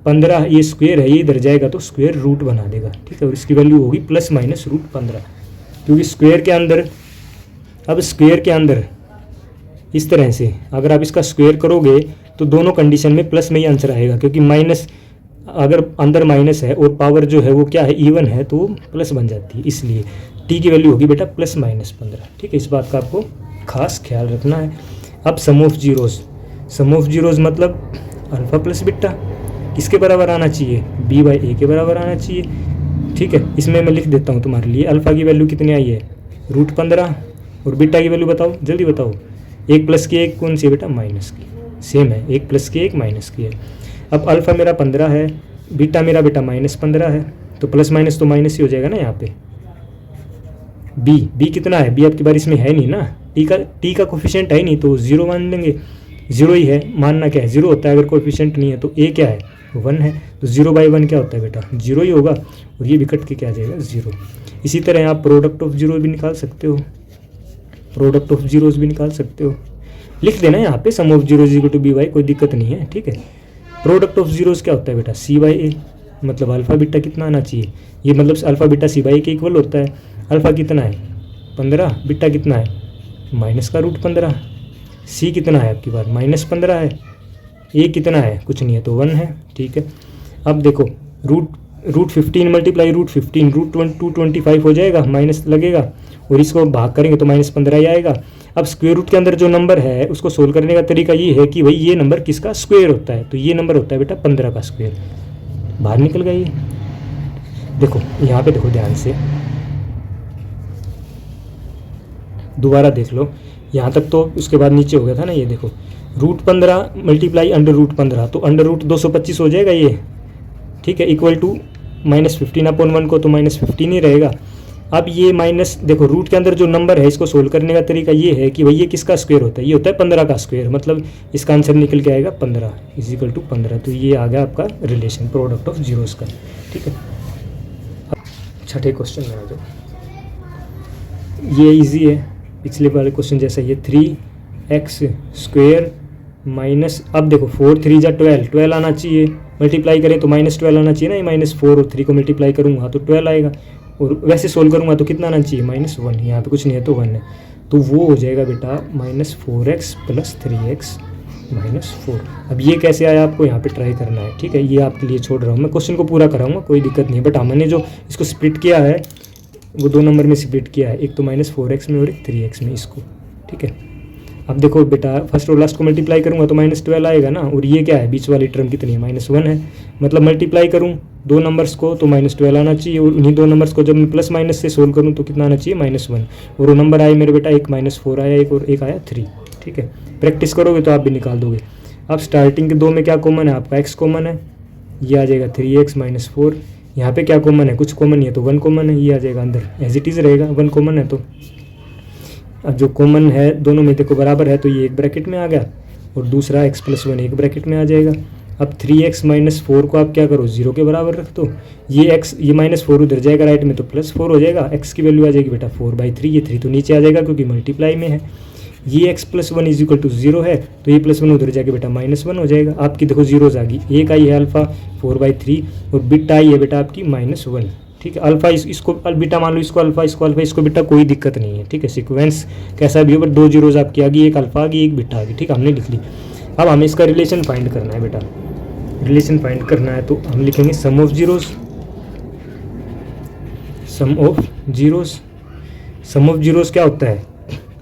[SPEAKER 1] 15 ये स्क्वायर है ये इधर जाएगा तो स्क्वायर रूट बना देगा। ठीक है, और इसकी वैल्यू होगी ±√15, क्योंकि स्क्वायर के अंदर, अब स्क्वायर के अंदर इस तरह से अगर आप इसका स्क्वायर करोगे तो दोनों कंडीशन में प्लस में ही आंसर आएगा, क्योंकि माइनस अगर अंदर माइनस है और पावर जो है वो क्या है इवन है तो प्लस बन जाती है, इसलिए t की वैल्यू होगी बेटा +-15। ठीक है, इस बात का आपको खास ख्याल रखना है। अब सम ऑफ जीरोज मतलब अल्फा प्लस बीटा किसके बराबर आना चाहिए, b/a के बराबर आना चाहिए। ठीक है, इसमें मैं लिख देता हूँ तुम्हारे लिए, अल्फा की वैल्यू कितनी आई है √15 और बीटा की वैल्यू बताओ जल्दी बताओ, 1 + की 1 कौन सी है बेटा माइनस की, सेम है 1 + की 1 माइनस की है। अब अल्फा मेरा 15 है, बीटा मेरा बेटा -15 है, तो प्लस माइनस तो माइनस ही हो जाएगा ना यहाँ पे। b कितना है, b आपकी बार इसमें है नहीं ना, t का कोफिशिएंट है नहीं तो 0 मान लेंगे, 0 ही है, मानना क्या है 0 होता है अगर कोफिशिएंट नहीं है, तो a क्या है 1 है, तो 0/1 क्या होता है बेटा 0 ही होगा, और ये भी कट के क्या आ जाएगा 0। इसी तरह आप प्रोडक्ट ऑफ जीरो भी निकाल सकते हो, प्रोडक्ट ऑफ जीरोज भी निकाल सकते हो, लिख देना यहाँ पे सम ऑफ जीरो = by, कोई दिक्कत नहीं है। ठीक है, प्रोडक्ट ऑफ जीरोज क्या होता है बेटा c/a, मतलब अल्फा बीटा कितना आना चाहिए, ये मतलब अल्फा बीटा c/a के इक्वल होता है। अल्फा कितना है 15, बीटा कितना है -√15, c कितना है आपकी बार -15 है, a कितना है कुछ नहीं है तो 1 है। ठीक है, अब देखो √15 × √15 √225 हो जाएगा, माइनस लगेगा और इसको भाग करेंगे तो -15 ही आएगा। अब स्क्वायर रूट के अंदर जो नंबर है उसको सोल्व करने का तरीका ये है कि भाई ये नंबर किसका स्क्वायर होता है, तो ये नंबर होता है बेटा 15 का स्क्वायर, बाहर निकल गया ये। देखो यहाँ पे देखो ध्यान से, दोबारा देख लो, यहाँ तक तो उसके बाद नीचे हो गया था ना, ये देखो √15 × √15 तो √225 हो जाएगा ये। ठीक है, इक्वल टू -15/1 को तो -15 ही रहेगा। अब ये माइनस देखो रूट के अंदर जो नंबर है इसको सोल्व करने का तरीका ये है कि भाई ये किसका स्क्वायर होता है, ये होता है 15 का स्क्वायर, मतलब इसका आंसर निकल के आएगा 15 = 15। तो ये आ गया आपका रिलेशन प्रोडक्ट ऑफ जीरोस का। ठीक है, छठे क्वेश्चन में आ जाओ। ये इजी है, पिछले वाले क्वेश्चन जैसा। ये 3x² माइनस, अब देखो 4 3 जा 12 आना चाहिए, मल्टीप्लाई करें तो -12 आना चाहिए ना, ये -4 और 3 को मल्टीप्लाई करूँगा तो 12 आएगा, और वैसे सोल्व करूँगा तो कितना आना चाहिए -1, यहाँ पे कुछ नहीं है तो 1 है, तो वो हो जाएगा बेटा -4x + 3x - 4। अब ये कैसे आया आपको यहाँ पे ट्राई करना है, ठीक है, ये आपके लिए छोड़ रहा हूँ मैं, क्वेश्चन को पूरा कराऊंगा कोई दिक्कत नहीं है, बट हमने जो इसको स्प्लिट किया है वो 2 नंबर में स्प्लिट किया है, एक तो -4x में और एक 3x में इसको, ठीक है। अब देखो बेटा फर्स्ट और लास्ट को मल्टीप्लाई करूँगा तो -12 आएगा ना, और ये क्या है बीच वाली टर्म कितनी है -1 है, मतलब मल्टीप्लाई करूँ 2 नंबर्स को तो -12 आना चाहिए, और उन्हीं 2 नंबर्स को जब मैं प्लस माइनस से सोल्व करूँ तो कितना आना चाहिए -1, और वो नंबर आए मेरे बेटा एक -4 आया, एक और एक आया 3, ठीक है। प्रैक्टिस करोगे तो आप भी निकाल दोगे। अब स्टार्टिंग के 2 में क्या कॉमन है, आपका x कॉमन है, ये आ जाएगा 3x - 4, यहाँ पे क्या कॉमन है, कुछ कॉमन नहीं है तो 1 कॉमन है, ये आ जाएगा अंदर एज इट इज़ रहेगा, 1 कॉमन है तो। अब जो कॉमन है दोनों में देखो बराबर है तो ये एक ब्रैकेट में आ गया, और दूसरा x + 1 एक ब्रैकेट में आ जाएगा। अब 3x - 4 को आप क्या करो 0 के बराबर रख दो, ये -4 उधर जाएगा राइट में तो +4 हो जाएगा, x की वैल्यू आ जाएगी बेटा 4/3, ये 3 तो नीचे आ जाएगा क्योंकि मल्टीप्लाई में है, ये x + 1 = 0 है तो ये +1 उधर जाके बेटा -1 हो जाएगा। आपकी देखो जीरोज आ गई, एक आई है अल्फा 4/3 और बीटा आई है बेटा आपकी -1, ठीक है। अल्फा इसको बीटा मान लो, इसको अल्फा, इसको बीटा, कोई दिक्कत नहीं है, ठीक है। सीक्वेंस कैसा भी हो बट 2 जीरोज आपकी आ गई, एक अल्फा आ गई एक बीटा आ गई, ठीक है, हमने लिख ली। अब हमें इसका रिलेशन फाइंड करना है बेटा, रिलेशन फाइंड करना है तो हम लिखेंगे sum of zeros, sum of zeros क्या होता है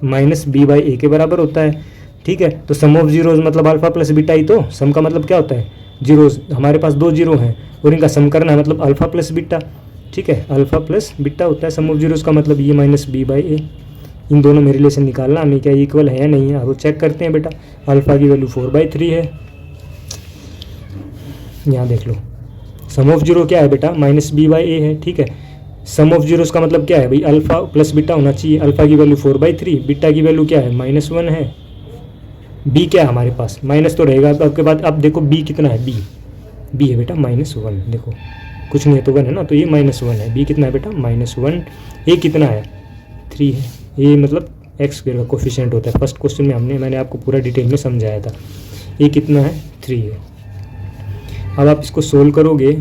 [SPEAKER 1] -b/a के बराबर होता है, ठीक है। तो सम ऑफ जीरोज मतलब अल्फा + बीटा ही तो, सम का मतलब क्या होता है जीरोज, हमारे पास 2 जीरो हैं और इनका सम करना है मतलब अल्फा + बीटा, ठीक है, अल्फा + बीटा होता है सम ऑफ जीरोज का मतलब, ये -b/a, इन दोनों में रिलेशन निकालना हमें, क्या इक्वल है या नहीं है, वो चेक करते हैं बेटा। अल्फा की वैल्यू 4/3 है, यहाँ देख लो, सम ऑफ जीरो क्या है बेटा -b/a है, ठीक है। सम ऑफ जीरोस का मतलब क्या है भाई, अल्फा + बीटा होना चाहिए, अल्फा की वैल्यू 4/3, बीटा की वैल्यू क्या है -1 है, बी क्या है हमारे पास माइनस तो रहेगा आपके बाद। अब देखो बी कितना है, बी है बेटा -1, देखो कुछ नहीं है तो 1 है ना, तो ये -1 है, बी कितना है बेटा -1, ए कितना है 3 है, ये मतलब x² का कोफिशिएंट होता है, फर्स्ट क्वेश्चन में मैंने आपको पूरा डिटेल में समझाया था, ए कितना है 3 है। अब आप इसको सोल्व करोगे,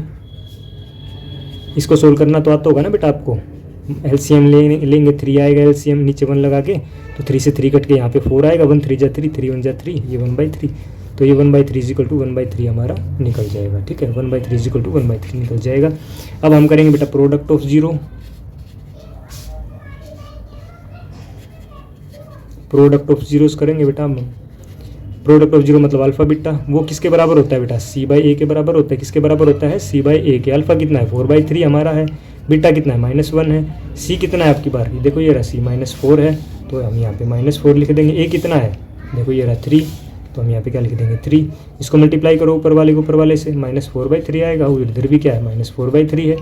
[SPEAKER 1] इसको सोल्व करना तो आता होगा ना बेटा आपको, एलसीएम लेंगे 3 आएगा, एलसीएम नीचे 1 लगा के तो 3 से 3 कट के यहाँ पे 4 आएगा, 1 3 जा 3, 3 1 जा 3, ये 1/3, तो ये 1/3 = 1/3 हमारा निकल जाएगा, ठीक है, 1/3 = 1/3 निकल जाएगा। अब हम करेंगे बेटा product of zero, product of zeros करेंगे बेटा हम। प्रोडक्ट ऑफ जीरो मतलब अल्फा बीटा, वो किसके बराबर होता है बेटा c/a के बराबर होता है, किसके बराबर होता है c/a के। अल्फा कितना है 4/3 हमारा है, बीटा कितना है -1 है, c कितना है आपकी बार, देखो ये रहा c -4 है तो हम यहाँ पे -4 लिख देंगे, a कितना है देखो ये रहा 3 तो हम यहाँ पे क्या लिख देंगे 3, इसको मल्टीप्लाई करो ऊपर वाले से, -4/3 आएगा, उधर भी क्या है -4/3 है,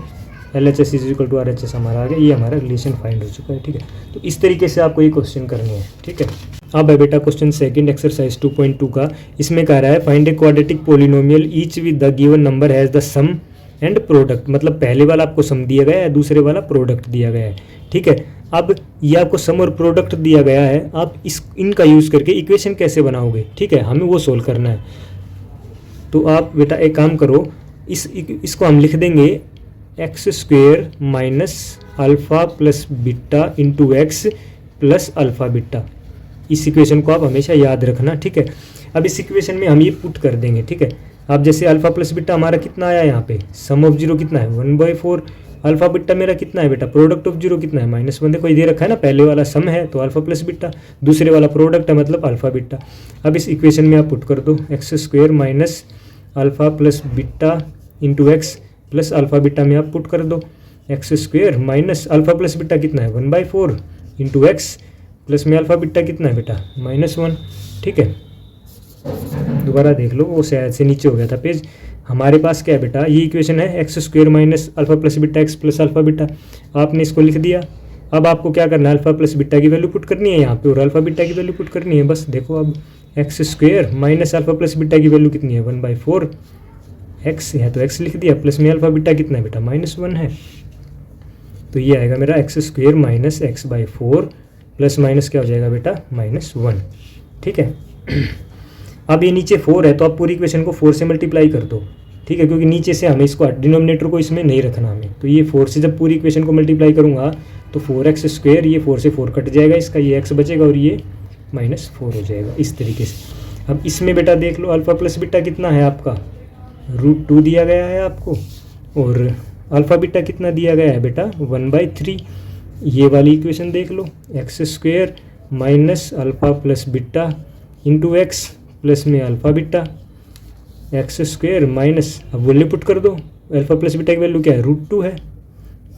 [SPEAKER 1] LHS = RHS हमारा आ गया, ये हमारा रिलेशन फाइंड हो चुका है, ठीक है। तो इस तरीके से आपको ये क्वेश्चन करने हैं, ठीक है। अब है बेटा क्वेश्चन सेकंड एक्सरसाइज 2.2 का, इसमें कह रहा है find a quadratic polynomial each with the given number has the sum and product, मतलब पहले वाला आपको सम दिया गया है, दूसरे वाला प्रोडक्ट दिया गया है, ठीक है। अब ये आपको सम और प्रोडक्ट दिया गया है, आप इनका यूज़ करके इक्वेशन कैसे बनाओगे, ठीक है, हमें वो सोल्व करना है। तो आप बेटा एक काम करो, इसको हम लिख देंगे x² - alpha + beta × x + alpha beta, इस इक्वेशन को आप हमेशा याद रखना, ठीक है। अब इस इक्वेशन में हम ये पुट कर देंगे, ठीक है। अब जैसे अल्फ़ा + बीटा हमारा कितना आया यहाँ पे, सम ऑफ जीरो कितना है 1/4, अल्फ़ा बीटा मेरा कितना है बेटा, प्रोडक्ट ऑफ जीरो कितना है -1, देखो ये दे रखा है ना, पहले वाला सम है तो अल्फ़ा + बीटा, दूसरे वाला प्रोडक्ट है मतलब अल्फ़ा बीटा। अब इस इक्वेशन में आप पुट कर दो x² - alpha + beta × x + alpha beta में आप पुट कर दो, x² - अल्फ़ा + बीटा कितना है 1/4 × x प्लस में अल्फ़ा बीटा कितना है बेटा -1, ठीक है। दोबारा देख लो, वो शायद से नीचे हो गया था पेज। हमारे पास क्या है बेटा, ये इक्वेशन है x² - alpha + beta x + alpha beta, आपने इसको लिख दिया। अब आपको क्या करना है, अल्फ़ा + बीटा की वैल्यू पुट करनी है यहाँ पे और अल्फ़ा बीटा की वैल्यू पुट करनी है, बस देखो अब x² - अल्फ़ा + बीटा की वैल्यू कितनी है 1/4 x है तो x लिख दिया, प्लस में अल्फ़ा बीटा कितना है बेटा -1 है, तो ये आएगा मेरा x square minus x by 4 plus minus क्या हो जाएगा बेटा -1, ठीक है। अब ये नीचे 4 है तो आप पूरी इक्वेशन को 4 से मल्टीप्लाई कर दो, ठीक है, क्योंकि नीचे से हमें इसको डिनोमिनेटर को इसमें नहीं रखना हमें। तो ये 4 से जब पूरी इक्वेशन को मल्टीप्लाई करूँगा तो 4x स्क्वेयर, ये 4 से 4 कट जाएगा, इसका ये x बचेगा और ये -4 हो जाएगा इस तरीके से। अब इसमें बेटा देख लो अल्फ़ा प्लस बीटा कितना है आपका, √2 दिया गया है आपको, और अल्फ़ा बीटा कितना दिया गया है बेटा 1/3। ये वाली इक्वेशन देख लो, x square minus alpha plus beta into x plus में alpha beta, x square minus, अब वैल्यू पुट कर दो, अल्फ़ा प्लस बीटा की वैल्यू क्या है √2 है,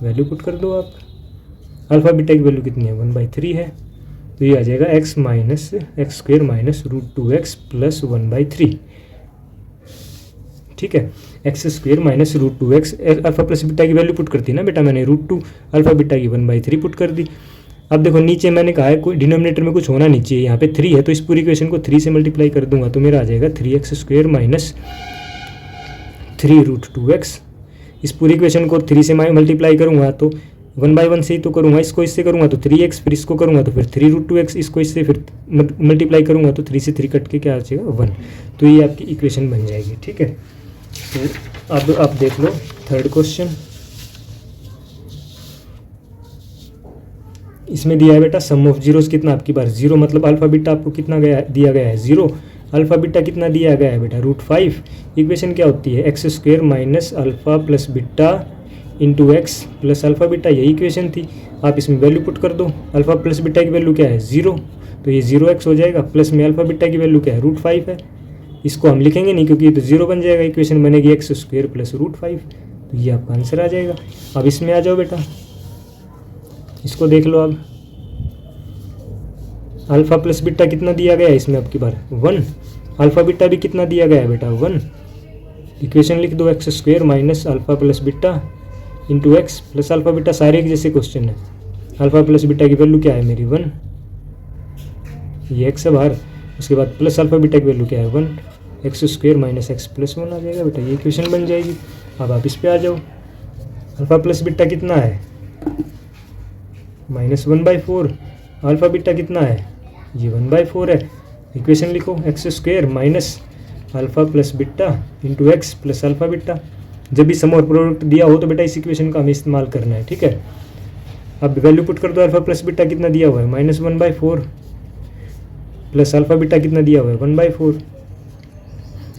[SPEAKER 1] वैल्यू पुट कर दो आप, अल्फ़ा बीटा की वैल्यू कितनी है 1/3 है, तो ये आ जाएगा x square minus √2x plus 1/3, ठीक है। X square minus √2x, alpha plus beta की वैल्यू पुट करती है ना बेटा मैंने, √2 अल्फ़ा बीटा की 1/3 पुट कर दी। अब देखो नीचे मैंने कहा है कोई डिनोमिनेटर में कुछ होना नहीं चाहिए, यहाँ पे 3 है तो इस पूरी इक्वेशन को 3 से मल्टीप्लाई कर दूंगा तो मेरा आ जाएगा 3x स्क्वेयर माइनस 3√2x। इस पूरी इक्वेशन को 3 से मल्टीप्लाई करूँगा तो 1/1 से ही तो करूँगा, इसको इससे करूँगा तो 3x, फिर इसको करूँगा तो फिर 3√2x, इसको इससे फिर मल्टीप्लाई करूँगा तो 3 से 3 कट के क्या आ जाएगा 1। तो ये आपकी इक्वेशन बन जाएगी, ठीक है। तो अब आप देख लो थर्ड क्वेश्चन, इसमें दिया है बेटा सम ऑफ जीरोस कितना आपकी बार 0, मतलब अल्फ़ा बीटा आपको कितना दिया गया है 0, अल्फ़ा बीटा कितना दिया गया है बेटा √5। इक्वेशन क्या होती है x square minus alpha plus beta into x plus alpha beta, यही इक्वेशन थी। आप इसमें वैल्यू पुट कर दो, अल्फ़ा प्लस बीटा की वैल्यू क्या है 0, तो ये 0x हो जाएगा, प्लस में अल्फ़ा बीटा की वैल्यू क्या है √5 है, इसको हम लिखेंगे नहीं क्योंकि ये तो 0 बन जाएगा, इक्वेशन बनेगी एक्स स्क्वेयर प्लस √5, तो ये आपका आंसर आ जाएगा। अब इसमें आ जाओ बेटा, इसको देख लो, अब अल्फ़ा प्लस बीटा कितना दिया गया है इसमें आपकी बार 1, अल्फ़ा बीटा भी कितना दिया गया है बेटा 1, इक्वेशन लिख दो x square minus alpha plus beta into x plus alpha beta, सारे एक जैसे क्वेश्चन है। अल्फ़ा प्लस बीटा की वैल्यू क्या है मेरी 1, ये एक्स है बाहर, उसके बाद प्लस अल्फ़ा बीटा की वैल्यू क्या है 1, x square minus x plus 1 आ जाएगा बेटा, ये इक्वेशन बन जाएगी। अब आप इस पे आ जाओ, अल्फ़ा प्लस बीटा कितना है -1/4, अल्फ़ा बीटा कितना है ये 1/4 है, इक्वेशन लिखो x square minus alpha plus beta into x plus alpha beta. जब भी सम और प्रोडक्ट दिया हो तो बेटा इस इक्वेशन का हमें इस्तेमाल करना है, ठीक है। अब वैल्यू पुट कर दो, अल्फ़ा प्लस बीटा कितना दिया हुआ है -1/4 प्लस अल्फ़ा बीटा कितना दिया हुआ है 1/4,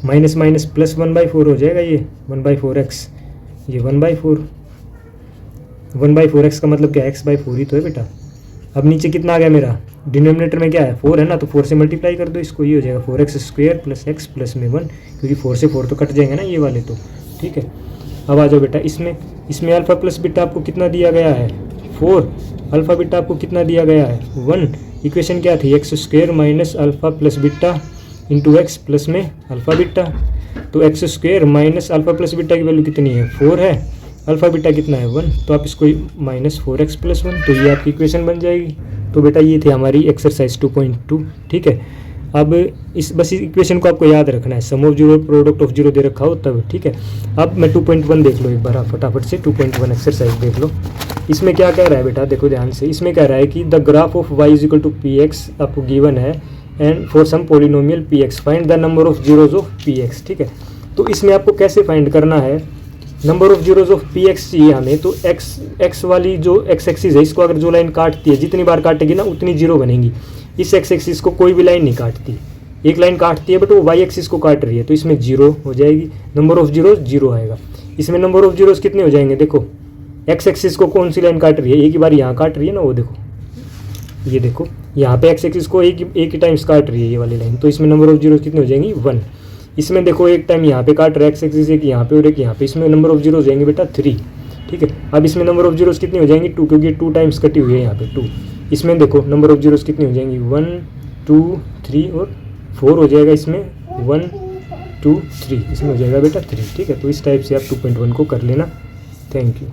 [SPEAKER 1] माइनस माइनस प्लस 1/4 हो जाएगा, ये 1/4x, ये 1/4x का मतलब क्या है x/4 ही तो है बेटा। अब नीचे कितना आ गया मेरा, डिनोमिनेटर में क्या है 4 है ना, तो 4 से मल्टीप्लाई कर दो इसको, ये हो जाएगा 4x square plus x plus में 1, क्योंकि 4 से 4 तो कट जाएंगे ना ये वाले तो, ठीक है। अब आ जाओ बेटा इसमें अल्फ़ा प्लस बीटा आपको कितना दिया गया है 4, अल्फ़ा बीटा आपको कितना दिया गया है 1, इक्वेशन क्या थी x square minus alpha plus beta into x plus में अल्फ़ा बीटा, तो x square minus alpha plus beta की वैल्यू कितनी है 4 है, अल्फ़ा बीटा कितना है 1, तो आप इसको -4x + 1, तो ये आपकी इक्वेशन बन जाएगी। तो बेटा ये थी हमारी एक्सरसाइज 2.2, ठीक है। अब बस इस इक्वेशन को आपको याद रखना है, sum of zero product of zero दे रखा हो तब, ठीक है। अब मैं 2.1 देख लो एक बार, आप फटाफट से 2.1 एक्सरसाइज देख लो। इसमें क्या कह रहा है बेटा, देखो ध्यान से, इसमें कह रहा है कि the graph of y = px आपको गिवन है and for some polynomial px find the number of zeros of px, ठीक है। तो इसमें आपको कैसे फाइंड करना है, number of zeros of px चाहिए हमें, तो x वाली जो x एक्सिस है इसको अगर जो लाइन काटती है जितनी बार काटेगी ना उतनी जीरो बनेगी। इस x एक्सिस को कोई भी लाइन नहीं काटती, एक लाइन काटती है बट वो y एक्सिस को काट रही है, तो इसमें जीरो हो जाएगी, नंबर ऑफ जीरोज जीरो आएगा। इसमें नंबर ऑफ जीरोज कितने हो जाएंगे, देखो x एक्सिस को कौन सी लाइन काट रही है, एक ही बार यहाँ काट रही है ना, वो देखो, ये देखो यहाँ पे x एक्सिस को एक ही टाइम्स काट रही है ये वाली लाइन, तो इसमें नंबर ऑफ जीरोज कितनी हो जाएंगी 1। इसमें देखो एक टाइम यहाँ पे काट रहा है x एक्सिस, एक यहाँ पे और एक यहाँ पे, इसमें नंबर ऑफ जीरोज जाएंगे बेटा 3, ठीक है। अब इसमें नंबर ऑफ जीरोज कितनी हो जाएंगी 2, क्योंकि 2 टाइम्स कटी हुई है यहाँ पे 2। इसमें देखो नंबर ऑफ जीरोज कितनी हो जाएंगी 1 2 3 और 4 हो जाएगा, इसमें 1 2 3 इसमें हो जाएगा बेटा 3, ठीक है। तो इस टाइप से आप 2.1 को कर लेना। Thank you.